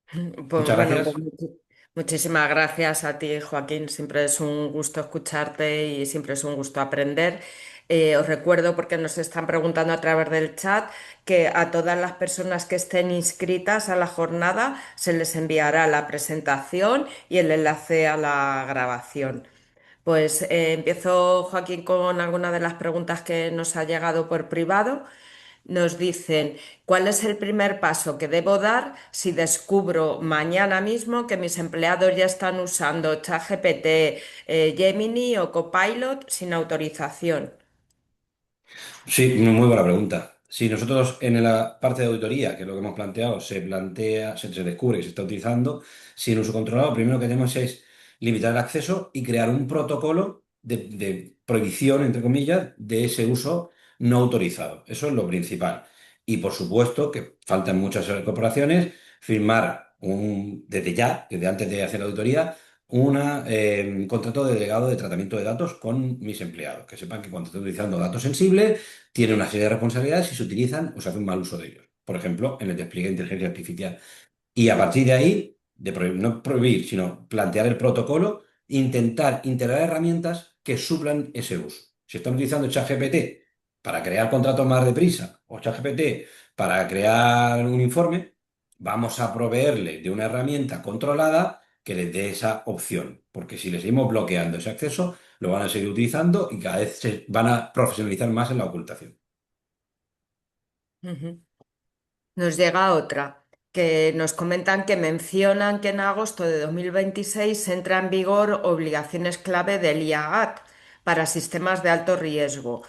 Pues Muchas bueno, pues gracias. muchísimas gracias a ti, Joaquín. Siempre es un gusto escucharte y siempre es un gusto aprender. Os recuerdo, porque nos están preguntando a través del chat, que a todas las personas que estén inscritas a la jornada se les enviará la presentación y el enlace a la grabación. Pues empiezo, Joaquín, con algunas de las preguntas que nos ha llegado por privado. Nos dicen, ¿cuál es el primer paso que debo dar si descubro mañana mismo que mis empleados ya están usando ChatGPT, Gemini o Copilot sin autorización? Sí, muy buena pregunta. Si nosotros en la parte de auditoría, que es lo que hemos planteado, se descubre que se está utilizando sin uso controlado, primero que tenemos es limitar el acceso y crear un protocolo de prohibición, entre comillas, de ese uso no autorizado. Eso es lo principal. Y por supuesto que faltan muchas corporaciones firmar desde ya, desde antes de hacer la auditoría, un contrato de delegado de tratamiento de datos con mis empleados. Que sepan que cuando estoy utilizando datos sensibles, tiene una serie de responsabilidades si se utilizan o se hace un mal uso de ellos. Por ejemplo, en el despliegue de inteligencia artificial. Y a partir de ahí, no prohibir, sino plantear el protocolo, intentar integrar herramientas que suplan ese uso. Si están utilizando ChatGPT para crear contratos más deprisa o ChatGPT para crear un informe, vamos a proveerle de una herramienta controlada que les dé esa opción. Porque si les seguimos bloqueando ese acceso, lo van a seguir utilizando y cada vez se van a profesionalizar más en la ocultación. Ujú. Nos llega otra, que nos comentan que mencionan que en agosto de 2026 entra en vigor obligaciones clave del IAGAT para sistemas de alto riesgo.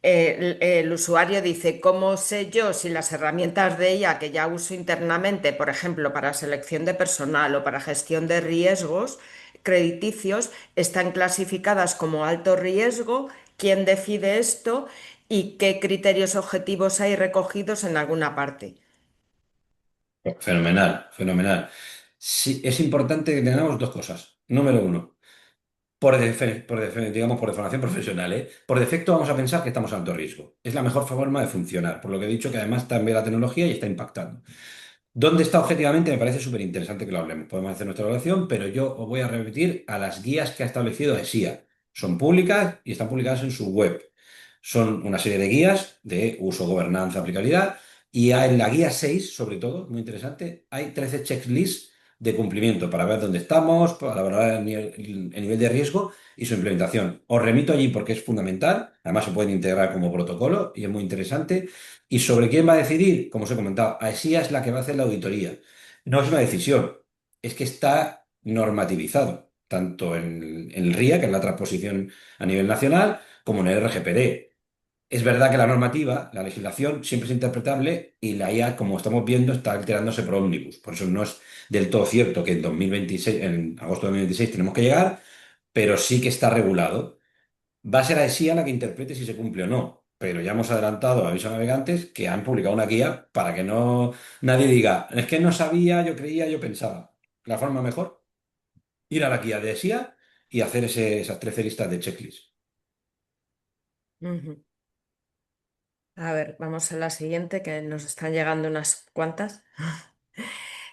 El usuario dice, ¿cómo sé yo si las herramientas de IA que ya uso internamente, por ejemplo, para selección de personal o para gestión de riesgos crediticios, están clasificadas como alto riesgo? ¿Quién decide esto? ¿Y qué criterios objetivos hay recogidos en alguna parte? Fenomenal, fenomenal. Sí, es importante que tengamos dos cosas. Número uno, digamos, por deformación profesional, ¿eh? Por defecto vamos a pensar que estamos a alto riesgo. Es la mejor forma de funcionar, por lo que he dicho que además también la tecnología y está impactando. ¿Dónde está objetivamente? Me parece súper interesante que lo hablemos. Podemos hacer nuestra evaluación, pero yo os voy a remitir a las guías que ha establecido ESIA. Son públicas y están publicadas en su web. Son una serie de guías de uso, gobernanza, aplicabilidad. Y en la guía 6, sobre todo, muy interesante, hay 13 checklists de cumplimiento para ver dónde estamos, para valorar el nivel de riesgo y su implementación. Os remito allí porque es fundamental. Además, se pueden integrar como protocolo y es muy interesante. ¿Y sobre quién va a decidir? Como os he comentado, AESIA es la que va a hacer la auditoría. No es una decisión, es que está normativizado, tanto en el RIA, que es la transposición a nivel nacional, como en el RGPD. Es verdad que la normativa, la legislación, siempre es interpretable y la IA, como estamos viendo, está alterándose por ómnibus. Por eso no es del todo cierto que en 2026, en agosto de 2026 tenemos que llegar, pero sí que está regulado. Va a ser AESIA la que interprete si se cumple o no, pero ya hemos adelantado a aviso a navegantes que han publicado una guía para que no nadie diga, es que no sabía, yo creía, yo pensaba. La forma mejor, ir a la guía de AESIA y hacer esas 13 listas de checklist. Ujú. A ver, vamos a la siguiente, que nos están llegando unas cuantas.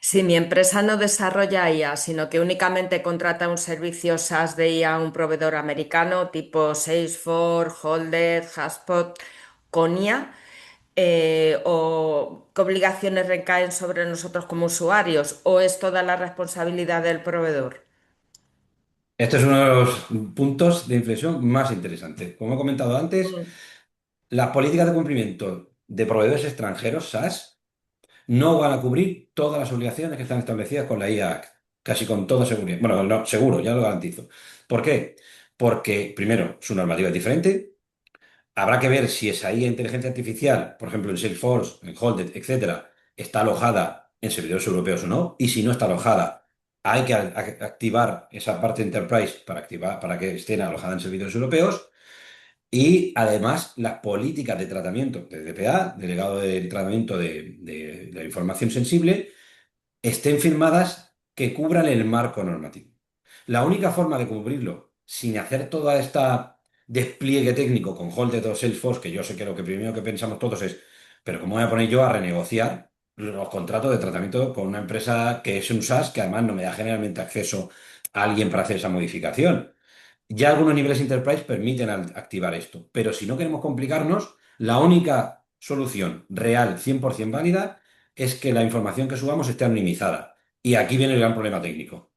Si mi empresa no desarrolla IA, sino que únicamente contrata un servicio SaaS de IA a un proveedor americano tipo Salesforce, Holder, HubSpot, con IA, o qué obligaciones recaen sobre nosotros como usuarios, o es toda la responsabilidad del proveedor. Este es uno de los puntos de inflexión más interesantes. Como he comentado antes, Mm. las políticas de cumplimiento de proveedores extranjeros, SaaS, no van a cubrir todas las obligaciones que están establecidas con la IA Act, casi con toda seguridad. Bueno, no, seguro, ya lo garantizo. ¿Por qué? Porque, primero, su normativa es diferente. Habrá que ver si esa IA inteligencia artificial, por ejemplo, en Salesforce, en Holded, etcétera, está alojada en servidores europeos o no. Y si no está alojada, hay que activar esa parte de Enterprise para que estén alojadas en servidores europeos. Y además, las políticas de tratamiento de DPA, delegado de tratamiento de la información sensible, estén firmadas que cubran el marco normativo. La única forma de cubrirlo sin hacer toda esta despliegue técnico con Holded o Salesforce, que yo sé que lo que primero que pensamos todos es, pero ¿cómo voy a poner yo a renegociar los contratos de tratamiento con una empresa que es un SaaS que además no me da generalmente acceso a alguien para hacer esa modificación? Ya algunos niveles Enterprise permiten activar esto, pero si no queremos complicarnos, la única solución real, 100% válida, es que la información que subamos esté anonimizada. Y aquí viene el gran problema técnico.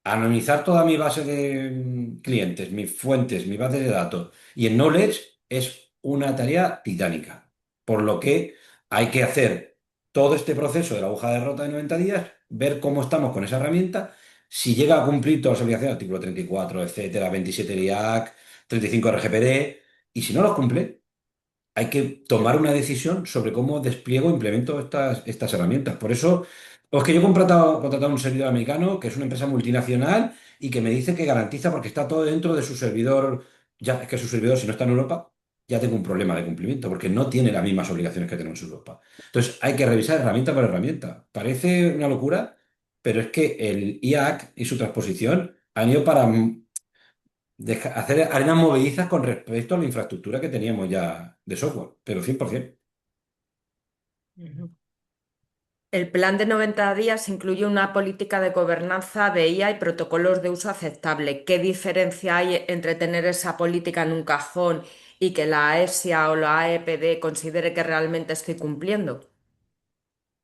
Anonimizar toda mi base de clientes, mis fuentes, mi base de datos y en Knowledge es una tarea titánica. Por lo que hay que hacer todo este proceso de la aguja de rota de 90 días, ver cómo estamos con esa herramienta, si llega a cumplir todas las obligaciones, artículo 34, etcétera, 27 LIAC, 35 RGPD, y si no los cumple, hay que tomar una decisión sobre cómo despliego e implemento estas herramientas. Por eso, pues que yo he contratado un servidor americano, que es una empresa multinacional, y que me dice que garantiza porque está todo dentro de su servidor, ya es que su servidor, si no está en Europa. ya tengo un problema de cumplimiento, porque no tiene las mismas obligaciones que tenemos en Europa. Entonces, hay que revisar herramienta por herramienta. Parece una locura, pero es que el IAC y su transposición han ido para hacer arenas movedizas con respecto a la infraestructura que teníamos ya de software, pero 100%. Ujú. El plan de 90 días incluye una política de gobernanza de IA y protocolos de uso aceptable. ¿Qué diferencia hay entre tener esa política en un cajón y que la AESIA o la AEPD considere que realmente estoy cumpliendo?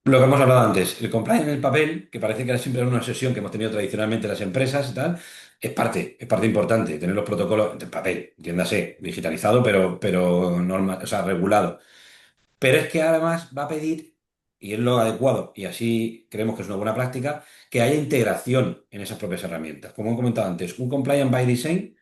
Lo que hemos hablado antes, el compliance en el papel, que parece que era siempre una sesión que hemos tenido tradicionalmente las empresas y tal, es parte importante, tener los protocolos en papel, entiéndase, digitalizado, pero normal, o sea, regulado. Pero es que además va a pedir, y es lo adecuado, y así creemos que es una buena práctica, que haya integración en esas propias herramientas. Como he comentado antes, un compliance by design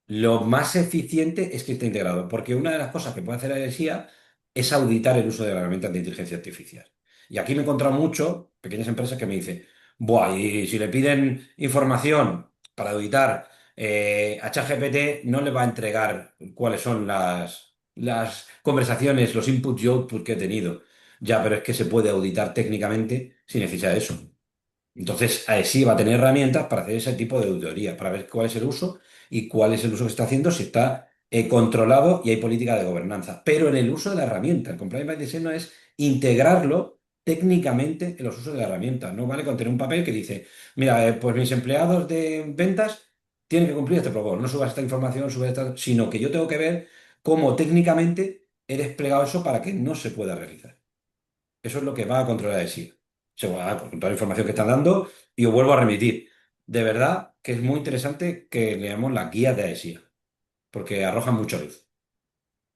lo más eficiente es que esté integrado, porque una de las cosas que puede hacer la ISIA es auditar el uso de herramientas de inteligencia artificial. Y aquí me he encontrado mucho pequeñas empresas que me dicen, buah, y si le piden información para auditar a ChatGPT, no le va a entregar cuáles son las conversaciones, los inputs y outputs que he tenido. Ya, pero es que se puede auditar técnicamente sin necesidad de eso. Entonces, sí va a tener herramientas para hacer ese tipo de auditoría, para ver cuál es el uso y cuál es el uso que está haciendo, si está controlado y hay política de gobernanza. Pero en el uso de la herramienta, el compliance by design no es integrarlo técnicamente en los usos de la herramienta. No vale con tener un papel que dice, mira, pues mis empleados de ventas tienen que cumplir este protocolo, no subas esta información, subas esta, sino que yo tengo que ver cómo técnicamente he desplegado eso para que no se pueda realizar. Eso es lo que va a controlar de sí. Se va a con toda la información que están dando y os vuelvo a remitir. De verdad que es muy interesante que leamos las guías de AESIA, porque arrojan mucha luz.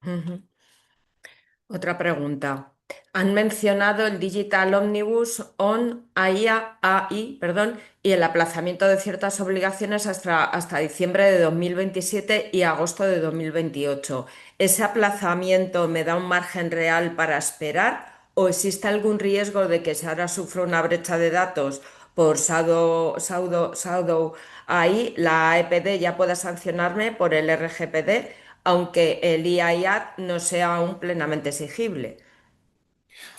Ujú. Otra pregunta. Han mencionado el Digital Omnibus on AI, perdón, y el aplazamiento de ciertas obligaciones hasta diciembre de 2027 y agosto de 2028. ¿Ese aplazamiento me da un margen real para esperar o existe algún riesgo de que si ahora sufro una brecha de datos por Pseudo AI, la AEPD ya pueda sancionarme por el RGPD, aunque el IIR no sea aún plenamente exigible?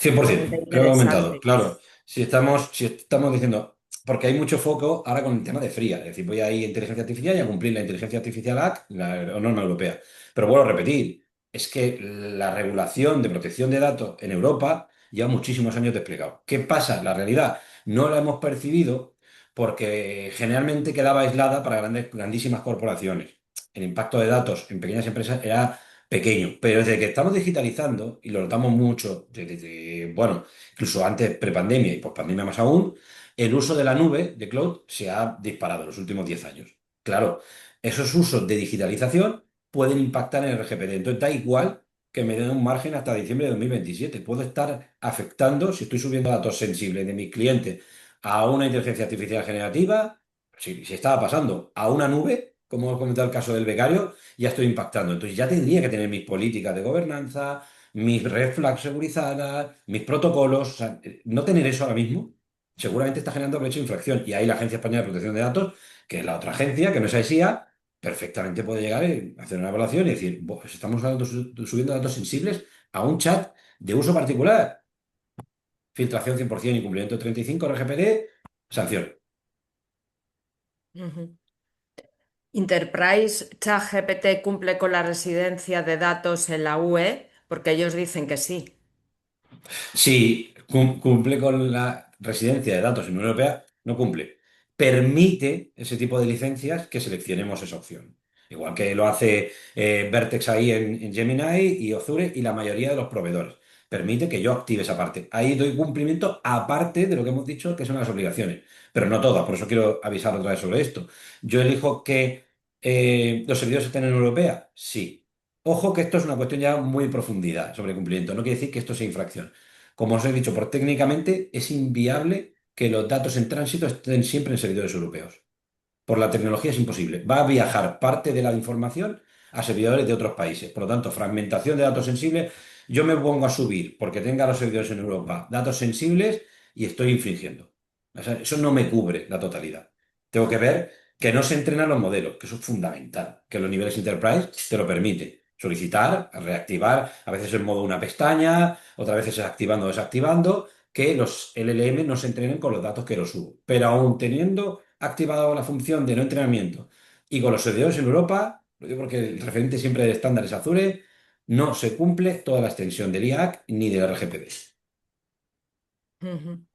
Pregunta 100%, creo que ha aumentado. interesante. Claro, si estamos diciendo, porque hay mucho foco ahora con el tema de fría, es decir, voy a ir a inteligencia artificial y a cumplir la inteligencia artificial Act, la norma europea. Pero vuelvo a repetir, es que la regulación de protección de datos en Europa lleva muchísimos años desplegado. ¿Qué pasa? La realidad no la hemos percibido porque generalmente quedaba aislada para grandísimas corporaciones. El impacto de datos en pequeñas empresas era pequeño, pero desde que estamos digitalizando, y lo notamos mucho, bueno, incluso antes, prepandemia y pospandemia más aún, el uso de la nube, de cloud, se ha disparado en los últimos 10 años. Claro, esos usos de digitalización pueden impactar en el RGPD. Entonces da igual que me den un margen hasta diciembre de 2027. Puedo estar afectando, si estoy subiendo datos sensibles de mis clientes a una inteligencia artificial generativa, si estaba pasando a una nube, como hemos comentado el caso del becario, ya estoy impactando. Entonces ya tendría que tener mis políticas de gobernanza, mis red flags segurizadas, mis protocolos. O sea, no tener eso ahora mismo seguramente está generando brecha de infracción. Y ahí la Agencia Española de Protección de Datos, que es la otra agencia, que no es AESIA, perfectamente puede llegar y hacer una evaluación y decir, pues estamos subiendo datos sensibles a un chat de uso particular. Filtración 100% y cumplimiento 35 RGPD, sanción. Ujú. Enterprise ChatGPT cumple con la residencia de datos en la UE, porque ellos dicen que sí. Si cumple con la residencia de datos en la Unión Europea, no cumple. Permite ese tipo de licencias que seleccionemos esa opción. Igual que lo hace Vertex ahí en Gemini y Azure y la mayoría de los proveedores. Permite que yo active esa parte. Ahí doy cumplimiento aparte de lo que hemos dicho que son las obligaciones. Pero no todas, por eso quiero avisar otra vez sobre esto. Yo elijo que los servidores estén en la Unión Europea. Sí. Ojo que esto es una cuestión ya muy profundidad sobre cumplimiento. No quiere decir que esto sea infracción. Como os he dicho, por técnicamente es inviable que los datos en tránsito estén siempre en servidores europeos. Por la tecnología es imposible. Va a viajar parte de la información a servidores de otros países. Por lo tanto, fragmentación de datos sensibles, yo me pongo a subir porque tenga los servidores en Europa datos sensibles y estoy infringiendo. O sea, eso no me cubre la totalidad. Tengo que ver que no se entrenan los modelos, que eso es fundamental, que los niveles enterprise te lo permite. solicitar, reactivar, a veces en modo una pestaña, otras veces activando o desactivando, que los LLM no se entrenen con los datos que los subo. Pero aún teniendo activado la función de no entrenamiento y con los servidores en Europa, lo digo porque el referente siempre de estándares Azure, no se cumple toda la extensión del IAC ni del RGPD. Ujú.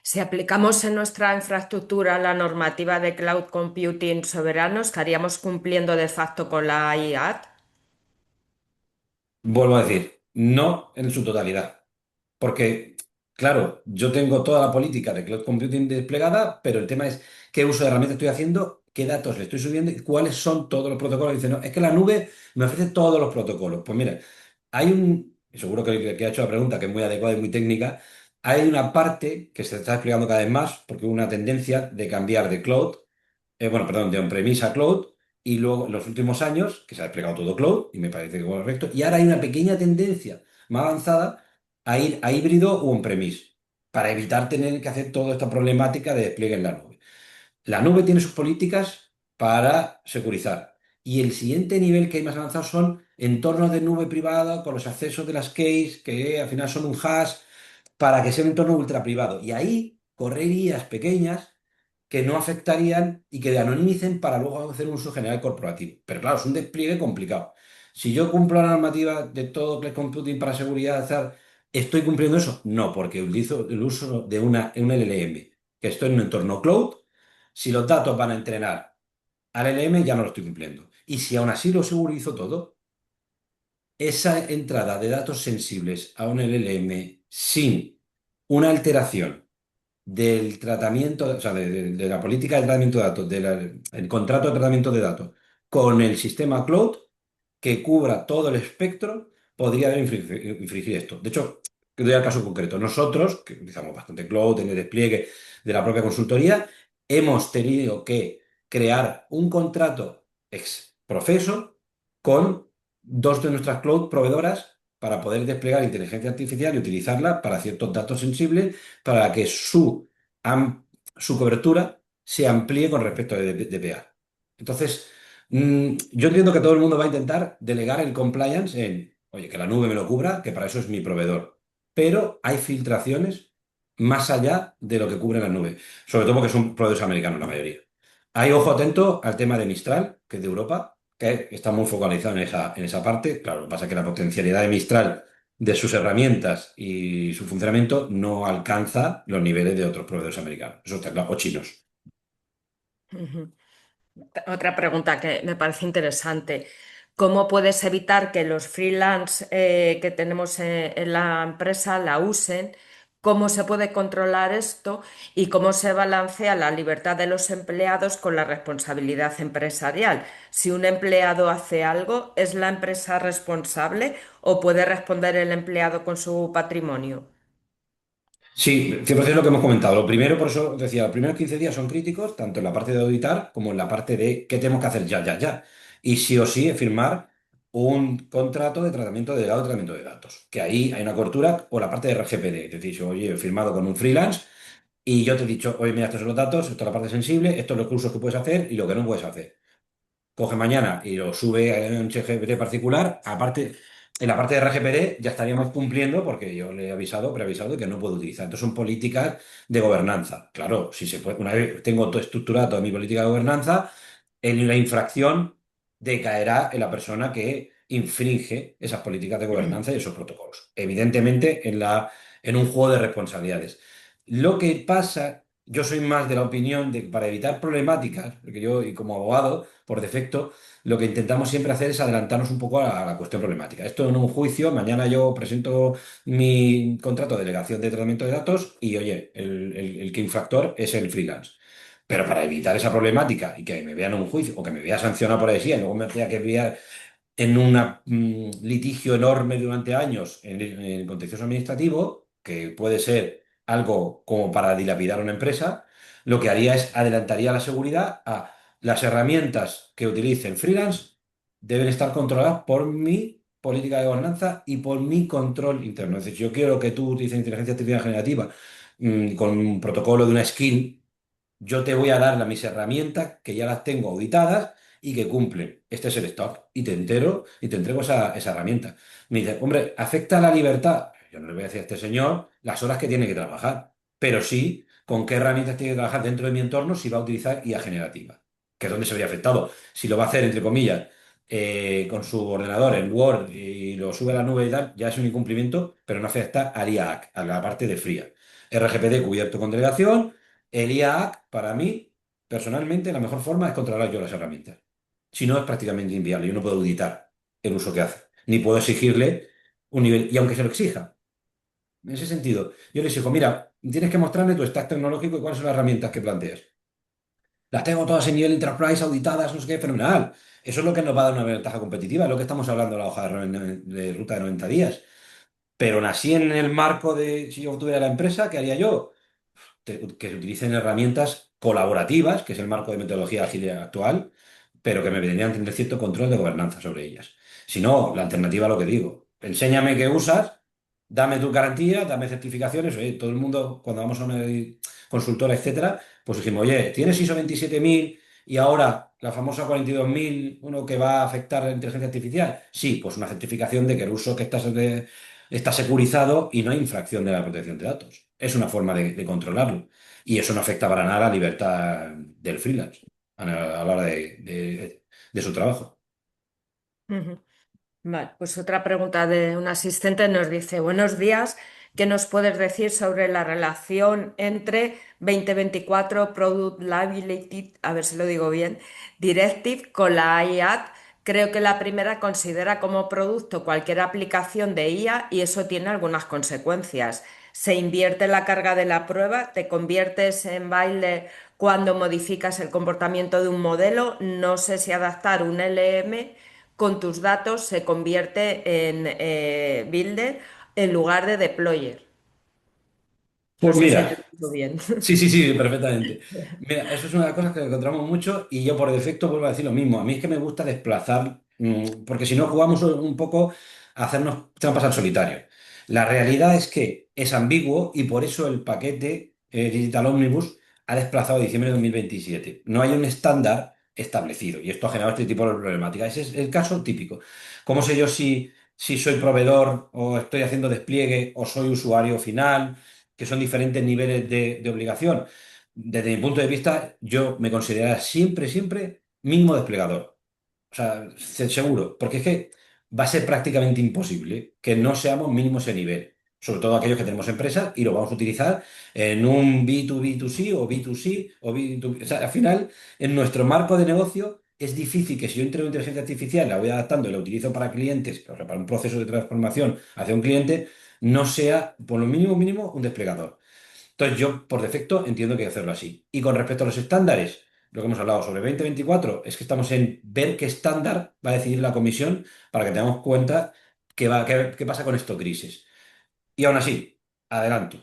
Si aplicamos en nuestra infraestructura la normativa de cloud computing soberano, estaríamos cumpliendo de facto con la IAT. Vuelvo a decir, no en su totalidad. Porque, claro, yo tengo toda la política de cloud computing desplegada, pero el tema es qué uso de herramientas estoy haciendo, qué datos le estoy subiendo y cuáles son todos los protocolos. Dice, no, es que la nube me ofrece todos los protocolos. Pues mira, hay y seguro que el que ha hecho la pregunta, que es muy adecuada y muy técnica, hay una parte que se está explicando cada vez más, porque hubo una tendencia de cambiar de cloud, bueno, perdón, de on-premise a cloud, y luego en los últimos años, que se ha desplegado todo cloud, y me parece que es correcto, y ahora hay una pequeña tendencia más avanzada a ir a híbrido o on-premise, para evitar tener que hacer toda esta problemática de despliegue en la nube. La nube tiene sus políticas para securizar. Y el siguiente nivel que hay más avanzado son entornos de nube privada con los accesos de las keys, que al final son un hash, para que sea un entorno ultra privado. Y ahí correrías pequeñas que no afectarían y que anonimicen para luego hacer un uso general corporativo. Pero claro, es un despliegue complicado. Si yo cumplo la normativa de todo Cloud Computing para seguridad, ¿estoy cumpliendo eso? No, porque utilizo el uso de un LLM, que estoy en un entorno cloud. Si los datos van a entrenar al LLM, ya no lo estoy cumpliendo. Y si aún así lo segurizo todo, esa entrada de datos sensibles a un LLM sin una alteración del tratamiento, o sea, de la política de tratamiento de datos, del contrato de tratamiento de datos con el sistema cloud que cubra todo el espectro, podría haber infringir esto. De hecho, te doy el caso concreto. Nosotros, que utilizamos bastante cloud en el despliegue de la propia consultoría, hemos tenido que crear un contrato ex profeso con dos de nuestras cloud proveedoras para poder desplegar inteligencia artificial y utilizarla para ciertos datos sensibles para que su cobertura se amplíe con respecto de DPA. Entonces, yo entiendo que todo el mundo va a intentar delegar el compliance en, oye, que la nube me lo cubra, que para eso es mi proveedor. Pero hay filtraciones más allá de lo que cubre la nube, sobre todo porque son proveedores americanos la mayoría. Hay ojo atento al tema de Mistral, que es de Europa, que está muy focalizado en esa parte. Claro, lo que pasa es que la potencialidad de Mistral, de sus herramientas y su funcionamiento, no alcanza los niveles de otros proveedores americanos. Eso está claro, o chinos. Ujú. Otra pregunta que me parece interesante. ¿Cómo puedes evitar que los freelance que tenemos en la empresa la usen? ¿Cómo se puede controlar esto? ¿Y cómo se balancea la libertad de los empleados con la responsabilidad empresarial? Si un empleado hace algo, ¿es la empresa responsable o puede responder el empleado con su patrimonio? Sí, 100% es lo que hemos comentado. Lo primero, por eso decía, los primeros 15 días son críticos, tanto en la parte de auditar como en la parte de qué tenemos que hacer ya, ya, ya. Y sí o sí, firmar un contrato de tratamiento de datos, tratamiento de datos. Que ahí hay una cobertura o la parte de RGPD. Es decir, oye, he firmado con un freelance y yo te he dicho, oye, mira, estos son los datos, esto es la parte sensible, estos son los cursos que puedes hacer y lo que no puedes hacer. Coge mañana y lo sube en un ChatGPT particular. Aparte, en la parte de RGPD ya estaríamos cumpliendo porque yo le he avisado, preavisado de que no puedo utilizar. Entonces son políticas de gobernanza. Claro, si se puede, una vez tengo todo estructurado toda mi política de gobernanza, en la infracción decaerá en la persona que infringe esas políticas de gobernanza y esos protocolos. Evidentemente, en un juego de responsabilidades. Lo que pasa, yo soy más de la opinión de que para evitar problemáticas, porque yo, y como abogado, por defecto, lo que intentamos siempre hacer es adelantarnos un poco a la cuestión problemática. Esto en un juicio, mañana yo presento mi contrato de delegación de tratamiento de datos y, oye, el que infractor es el freelance. Pero para evitar esa problemática y que me vean en un juicio o que me vea sancionado por ahí sí, y luego me tenga que enviar en un litigio enorme durante años en el contencioso administrativo, que puede ser algo como para dilapidar una empresa, lo que haría es adelantaría la seguridad a las herramientas que utilicen freelance deben estar controladas por mi política de gobernanza y por mi control interno. Es decir, si yo quiero que tú utilices inteligencia artificial generativa con un protocolo de una skin, yo te voy a dar mis herramientas, que ya las tengo auditadas, y que cumplen. Este es el stock y te entrego esa herramienta. Me dice, hombre, ¿afecta a la libertad? Yo no le voy a decir a este señor las horas que tiene que trabajar, pero sí con qué herramientas tiene que trabajar dentro de mi entorno si va a utilizar IA generativa, que es donde se vería afectado. Si lo va a hacer, entre comillas, con su ordenador en Word y lo sube a la nube y tal, ya es un incumplimiento, pero no afecta al IAC, a la parte de fría. RGPD cubierto con delegación. El IAC, para mí, personalmente, la mejor forma es controlar yo las herramientas. Si no, es prácticamente inviable. Yo no puedo auditar el uso que hace, ni puedo exigirle un nivel, y aunque se lo exija. En ese sentido, yo le exijo, mira, tienes que mostrarme tu stack tecnológico y cuáles son las herramientas que planteas. Las tengo todas en nivel enterprise, auditadas, no sé qué, fenomenal. Eso es lo que nos va a dar una ventaja competitiva, es lo que estamos hablando de la hoja de ruta de 90 días. Pero aún así, en el marco de si yo tuviera la empresa, ¿qué haría yo? Que se utilicen herramientas colaborativas, que es el marco de metodología ágil actual, pero que me deberían tener cierto control de gobernanza sobre ellas. Si no, la alternativa a lo que digo, enséñame qué usas, dame tu garantía, dame certificaciones. Oye, todo el mundo, cuando vamos a una consultora, etcétera, pues dijimos, oye, ¿tienes ISO 27000 y ahora la famosa 42000, uno que va a afectar la inteligencia artificial? Sí, pues una certificación de que el uso que está securizado y no hay infracción de la protección de datos. Es una forma de controlarlo. Y eso no afecta para nada la libertad del freelance a la hora de su trabajo. Ujú. Vale, pues otra pregunta de un asistente nos dice, buenos días, ¿qué nos puedes decir sobre la relación entre 2024 Product Liability, a ver si lo digo bien, Directive con la IAT? Creo que la primera considera como producto cualquier aplicación de IA y eso tiene algunas consecuencias. Se invierte la carga de la prueba, te conviertes en baile cuando modificas el comportamiento de un modelo. No sé si adaptar un LM con tus datos se convierte en builder en lugar de deployer. No Pues sé si he mira, entendido bien. sí, sí, sí, perfectamente. Mira, eso es una de las cosas que encontramos mucho y yo por defecto vuelvo a decir lo mismo. A mí es que me gusta desplazar, porque si no jugamos un poco a hacernos trampas al solitario. La realidad es que es ambiguo y por eso el paquete Digital Omnibus ha desplazado a diciembre de 2027. No hay un estándar establecido y esto ha generado este tipo de problemática. Ese es el caso típico. ¿Cómo sé yo si soy proveedor o estoy haciendo despliegue o soy usuario final? Que son diferentes niveles de obligación. Desde mi punto de vista, yo me considero siempre, siempre mínimo desplegador. O sea, seguro, porque es que va a ser prácticamente imposible que no seamos mínimo ese nivel. Sobre todo aquellos que tenemos empresas y lo vamos a utilizar en un B2B2C o B2C o B2B. O sea, al final, en nuestro marco de negocio es difícil que si yo entrego inteligencia artificial, la voy adaptando y la utilizo para clientes, o sea, para un proceso de transformación hacia un cliente, no sea, por lo mínimo, mínimo, un desplegador. Entonces, yo, por defecto, entiendo que hay que hacerlo así. Y con respecto a los estándares, lo que hemos hablado sobre 2024 es que estamos en ver qué estándar va a decidir la comisión para que tengamos cuenta qué pasa con estos grises. Y aún así, adelanto.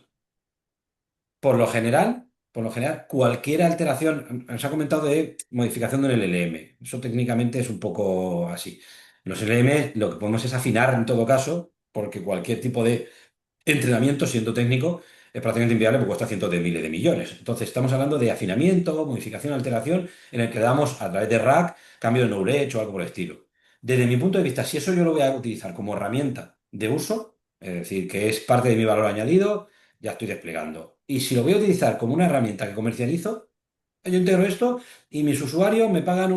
Por lo general, cualquier alteración, se ha comentado de modificación del LLM. Eso técnicamente es un poco así. Los LLM lo que podemos es afinar en todo caso, porque cualquier tipo de entrenamiento, siendo técnico, es prácticamente inviable porque cuesta cientos de miles de millones. Entonces, estamos hablando de afinamiento, modificación, alteración, en el que damos a través de RAG cambio de knowledge o algo por el estilo. Desde mi punto de vista, si eso yo lo voy a utilizar como herramienta de uso, es decir, que es parte de mi valor añadido, ya estoy desplegando. Y si lo voy a utilizar como una herramienta que comercializo, yo integro esto y mis usuarios me pagan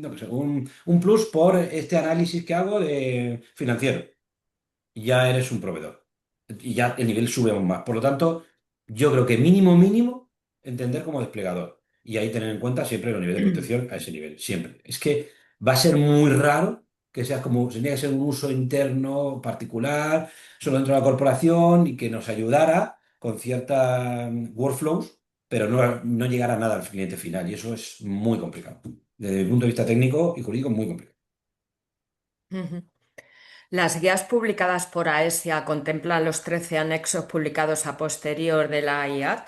no sé, un plus por este análisis que hago de financiero ya eres un proveedor. Y ya el nivel sube aún más. Por lo tanto, yo creo que mínimo, mínimo, entender como desplegador. Y ahí tener en cuenta siempre los niveles de protección a ese nivel. Siempre. Es que va a ser muy raro que sea como, tendría que ser un uso interno particular, solo dentro de la corporación y que nos ayudara con ciertas workflows, pero no llegar a nada al cliente final. Y eso es muy complicado. Desde mi punto de vista técnico y jurídico, muy complicado. Ujú. Las guías publicadas por AESIA contemplan los 13 anexos publicados a posterior de la IAT.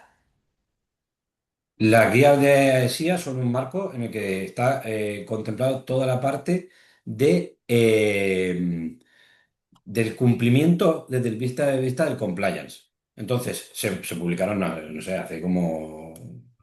Las guías de SIA son un marco en el que está contemplado toda la parte del cumplimiento desde el vista de vista del compliance. Entonces, se publicaron, no sé, hace como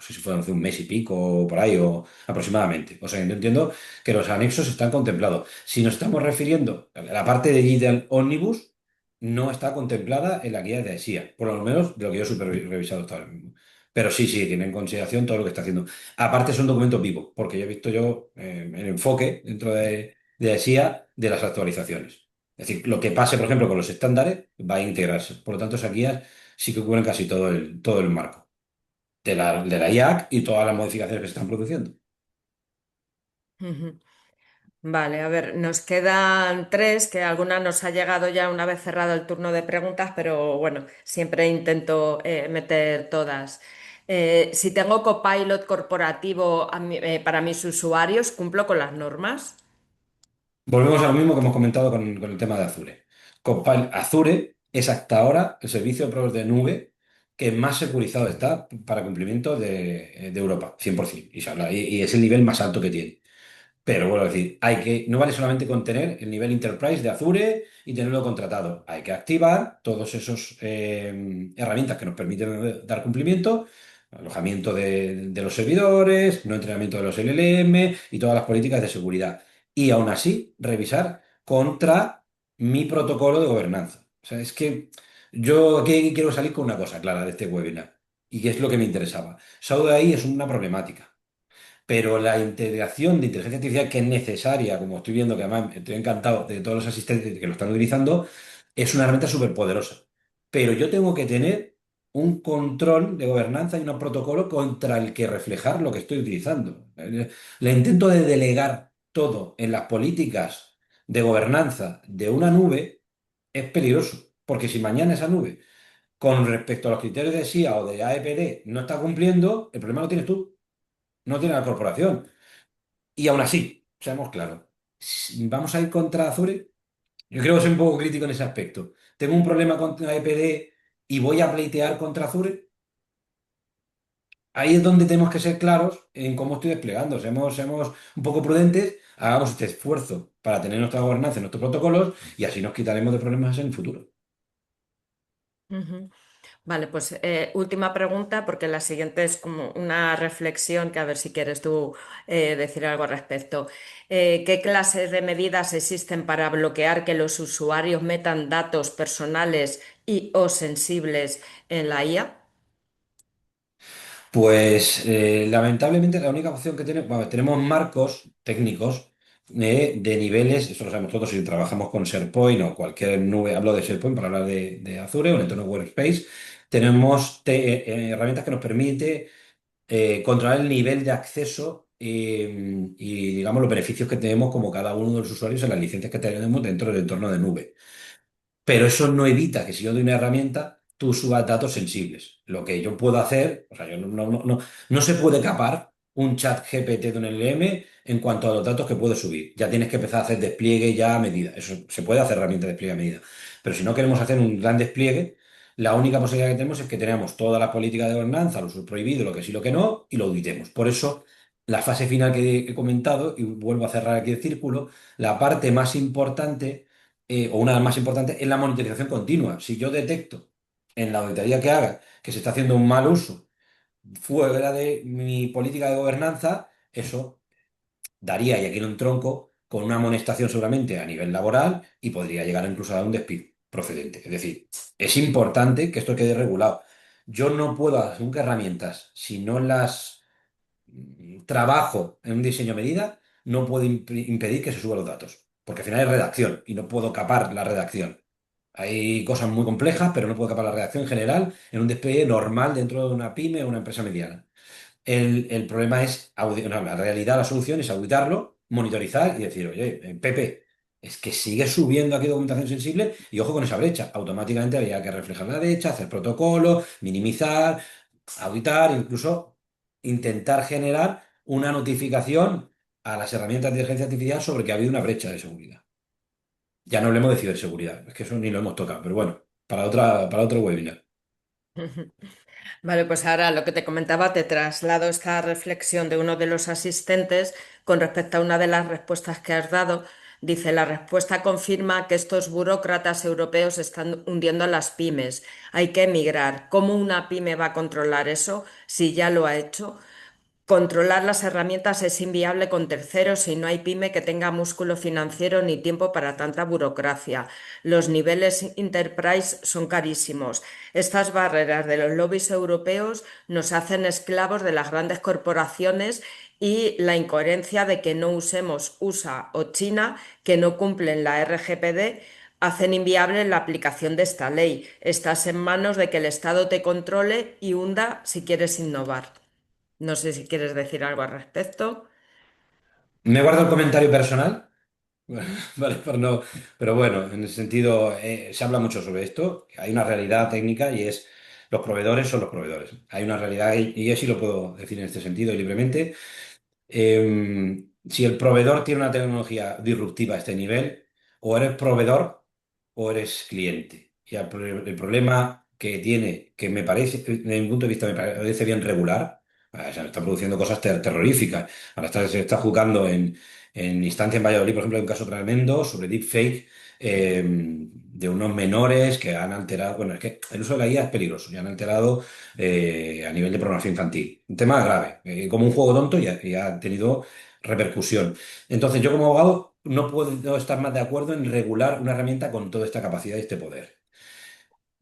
sé si fueron hace un mes y pico o por ahí, o aproximadamente. O sea, yo entiendo que los anexos están contemplados. Si nos estamos refiriendo a la parte de Digital Omnibus, no está contemplada en la guía de ASIA, por lo menos de lo que yo he supervisado hasta ahora mismo. Pero sí, sí, tiene en consideración todo lo que está haciendo. Aparte son documentos vivos, porque ya he visto yo el enfoque dentro de ASIA de las actualizaciones. Es decir, lo que pase, por ejemplo, con los estándares va a integrarse. Por lo tanto, esas guías sí que cubren casi todo el marco de la IAC y todas las modificaciones que se están produciendo. Ujú. Vale, a ver, nos quedan tres, que alguna nos ha llegado ya una vez cerrado el turno de preguntas, pero bueno, siempre intento meter todas. Si tengo Copilot corporativo para mis usuarios, ¿cumplo con las normas? Volvemos a lo mismo que hemos comentado con el tema de Azure. Azure es hasta ahora el servicio de pruebas de nube que más securizado está para cumplimiento de Europa, 100%. Y, se habla, y es el nivel más alto que tiene. Pero bueno, es decir, no vale solamente con tener el nivel Enterprise de Azure y tenerlo contratado. Hay que activar todos esos herramientas que nos permiten dar cumplimiento, alojamiento de los servidores, no entrenamiento de los LLM y todas las políticas de seguridad. Y aún así, revisar contra mi protocolo de gobernanza. O sea, es que yo aquí quiero salir con una cosa clara de este webinar y que es lo que me interesaba. Saudi es una problemática. Pero la integración de inteligencia artificial que es necesaria, como estoy viendo, que además estoy encantado de todos los asistentes que lo están utilizando, es una herramienta súper poderosa. Pero yo tengo que tener un control de gobernanza y un protocolo contra el que reflejar lo que estoy utilizando. Le intento de delegar todo en las políticas de gobernanza de una nube es peligroso, porque si mañana esa nube, con respecto a los criterios de SIA o de AEPD, no está cumpliendo, el problema lo tienes tú, no tiene la corporación. Y aún así, seamos claros, si vamos a ir contra Azure. Yo creo que soy un poco crítico en ese aspecto. Tengo un problema con la EPD y voy a pleitear contra Azure. Ahí es donde tenemos que ser claros en cómo estoy desplegando. Seamos un poco prudentes, hagamos este esfuerzo para tener nuestra gobernanza, nuestros protocolos y así nos quitaremos de problemas en el futuro. Ujú. Vale, pues última pregunta, porque la siguiente es como una reflexión que a ver si quieres tú decir algo al respecto. ¿Qué clases de medidas existen para bloquear que los usuarios metan datos personales y o sensibles en la IA? Pues lamentablemente la única opción que tenemos, bueno, tenemos marcos técnicos de niveles, eso lo sabemos todos si trabajamos con SharePoint o cualquier nube, hablo de SharePoint para hablar de Azure, un entorno Workspace, tenemos herramientas que nos permite controlar el nivel de acceso y, digamos, los beneficios que tenemos como cada uno de los usuarios en las licencias que tenemos dentro del entorno de nube. Pero eso no evita que si yo doy una herramienta, tú subas datos sensibles. Lo que yo puedo hacer, o sea, yo no se puede capar un chat GPT de un LLM en cuanto a los datos que puede subir. Ya tienes que empezar a hacer despliegue ya a medida. Eso se puede hacer herramienta de despliegue a medida. Pero si no queremos hacer un gran despliegue, la única posibilidad que tenemos es que tenemos toda la política de gobernanza, lo prohibido, lo que sí, lo que no, y lo auditemos. Por eso, la fase final que he comentado, y vuelvo a cerrar aquí el círculo, la parte más importante o una de las más importantes, es la monitorización continua. Si yo detecto en la auditoría que haga que se está haciendo un mal uso fuera de mi política de gobernanza, eso daría, y aquí en un tronco, con una amonestación seguramente a nivel laboral y podría llegar incluso a dar un despido procedente. Es decir, es importante que esto quede regulado. Yo no puedo hacer nunca herramientas si no las trabajo en un diseño a medida, no puedo impedir que se suban los datos, porque al final es redacción y no puedo capar la redacción. Hay cosas muy complejas, pero no puedo capar la redacción en general en un despliegue normal dentro de una pyme o una empresa mediana. El problema es, no, la realidad, la solución es auditarlo, monitorizar y decir, oye, Pepe, es que sigue subiendo aquí documentación sensible y ojo con esa brecha. Automáticamente había que reflejar la brecha, hacer protocolos, minimizar, auditar, incluso intentar generar una notificación a las herramientas de inteligencia artificial sobre que ha habido una brecha de seguridad. Ya no hablemos de ciberseguridad, es que eso ni lo hemos tocado, pero bueno, para otro webinar. Vale, pues ahora lo que te comentaba, te traslado esta reflexión de uno de los asistentes con respecto a una de las respuestas que has dado. Dice, la respuesta confirma que estos burócratas europeos están hundiendo a las pymes. Hay que emigrar. ¿Cómo una pyme va a controlar eso si ya lo ha hecho? Controlar las herramientas es inviable con terceros y no hay pyme que tenga músculo financiero ni tiempo para tanta burocracia. Los niveles enterprise son carísimos. Estas barreras de los lobbies europeos nos hacen esclavos de las grandes corporaciones y la incoherencia de que no usemos USA o China, que no cumplen la RGPD, hacen inviable la aplicación de esta ley. Estás en manos de que el Estado te controle y hunda si quieres innovar. No sé si quieres decir algo al respecto. Me guardo el comentario personal. Vale, por no, pero bueno, en el sentido, se habla mucho sobre esto. Hay una realidad técnica y es los proveedores son los proveedores. Hay una realidad, y yo sí lo puedo decir en este sentido y libremente. Si el proveedor tiene una tecnología disruptiva a este nivel, o eres proveedor o eres cliente. Y el problema que tiene, que me parece, desde mi punto de vista, me parece bien regular, o sea, está produciendo cosas terroríficas. Ahora se está jugando en instancia en Valladolid, por ejemplo, hay un caso tremendo sobre deepfake de unos menores que han alterado, bueno, es que el uso de la IA es peligroso, y han alterado a nivel de programación infantil. Un tema grave, como un juego tonto y ha tenido repercusión. Entonces, yo como abogado no puedo estar más de acuerdo en regular una herramienta con toda esta capacidad y este poder.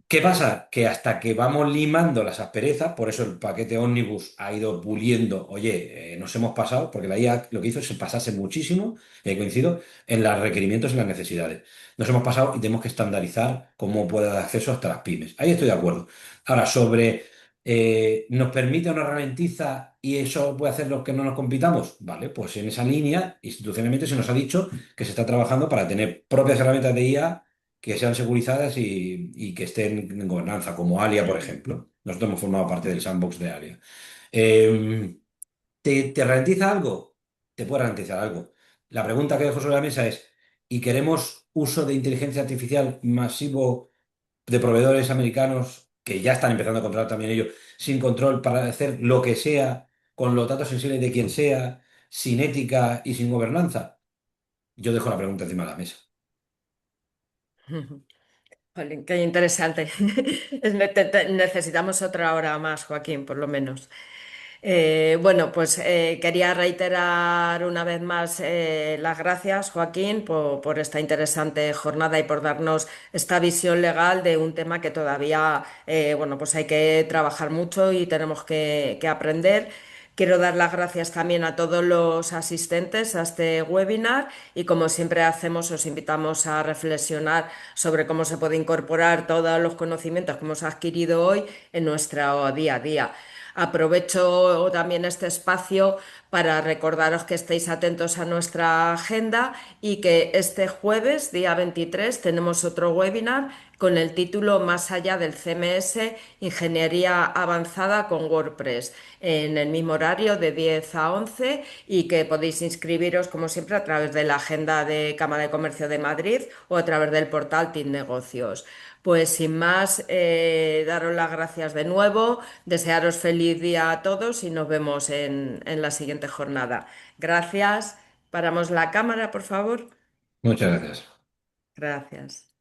¿Qué pasa? Que hasta que vamos limando las asperezas, por eso el paquete Omnibus ha ido puliendo, oye, nos hemos pasado, porque la IA lo que hizo es pasarse muchísimo, coincido, en los requerimientos y las necesidades. Nos hemos pasado y tenemos que estandarizar cómo puede dar acceso hasta las pymes. Ahí estoy de acuerdo. Ahora, sobre, ¿nos permite o nos ralentiza y eso puede hacer los que no nos compitamos? Vale, pues en esa línea, institucionalmente se nos ha dicho que se está trabajando para tener propias herramientas de IA que sean securizadas y que estén en gobernanza, como Alia, por ejemplo. Nosotros hemos formado parte del sandbox de Alia. ¿Te ralentiza algo? Te puede ralentizar algo. La pregunta que dejo sobre la mesa es, ¿y queremos uso de inteligencia artificial masivo de proveedores americanos que ya están empezando a controlar también ellos, sin control para hacer lo que sea, con los datos sensibles de quien sea, sin ética y sin gobernanza? Yo dejo la pregunta encima de la mesa. Jolín, qué interesante. Necesitamos otra hora más, Joaquín, por lo menos. Bueno, pues quería reiterar una vez más las gracias, Joaquín, por esta interesante jornada y por darnos esta visión legal de un tema que todavía, bueno, pues hay que trabajar mucho y tenemos que aprender. Quiero dar las gracias también a todos los asistentes a este webinar y como siempre hacemos, os invitamos a reflexionar sobre cómo se puede incorporar todos los conocimientos que hemos adquirido hoy en nuestro día a día. Aprovecho también este espacio para recordaros que estéis atentos a nuestra agenda y que este jueves, día 23, tenemos otro webinar con el título Más allá del CMS, Ingeniería Avanzada con WordPress, en el mismo horario de 10 a 11 y que podéis inscribiros, como siempre, a través de la agenda de Cámara de Comercio de Madrid o a través del portal TIN Negocios. Pues sin más, daros las gracias de nuevo, desearos feliz día a todos y nos vemos en la siguiente jornada. Gracias. Paramos la cámara, por favor. Muchas gracias. Gracias.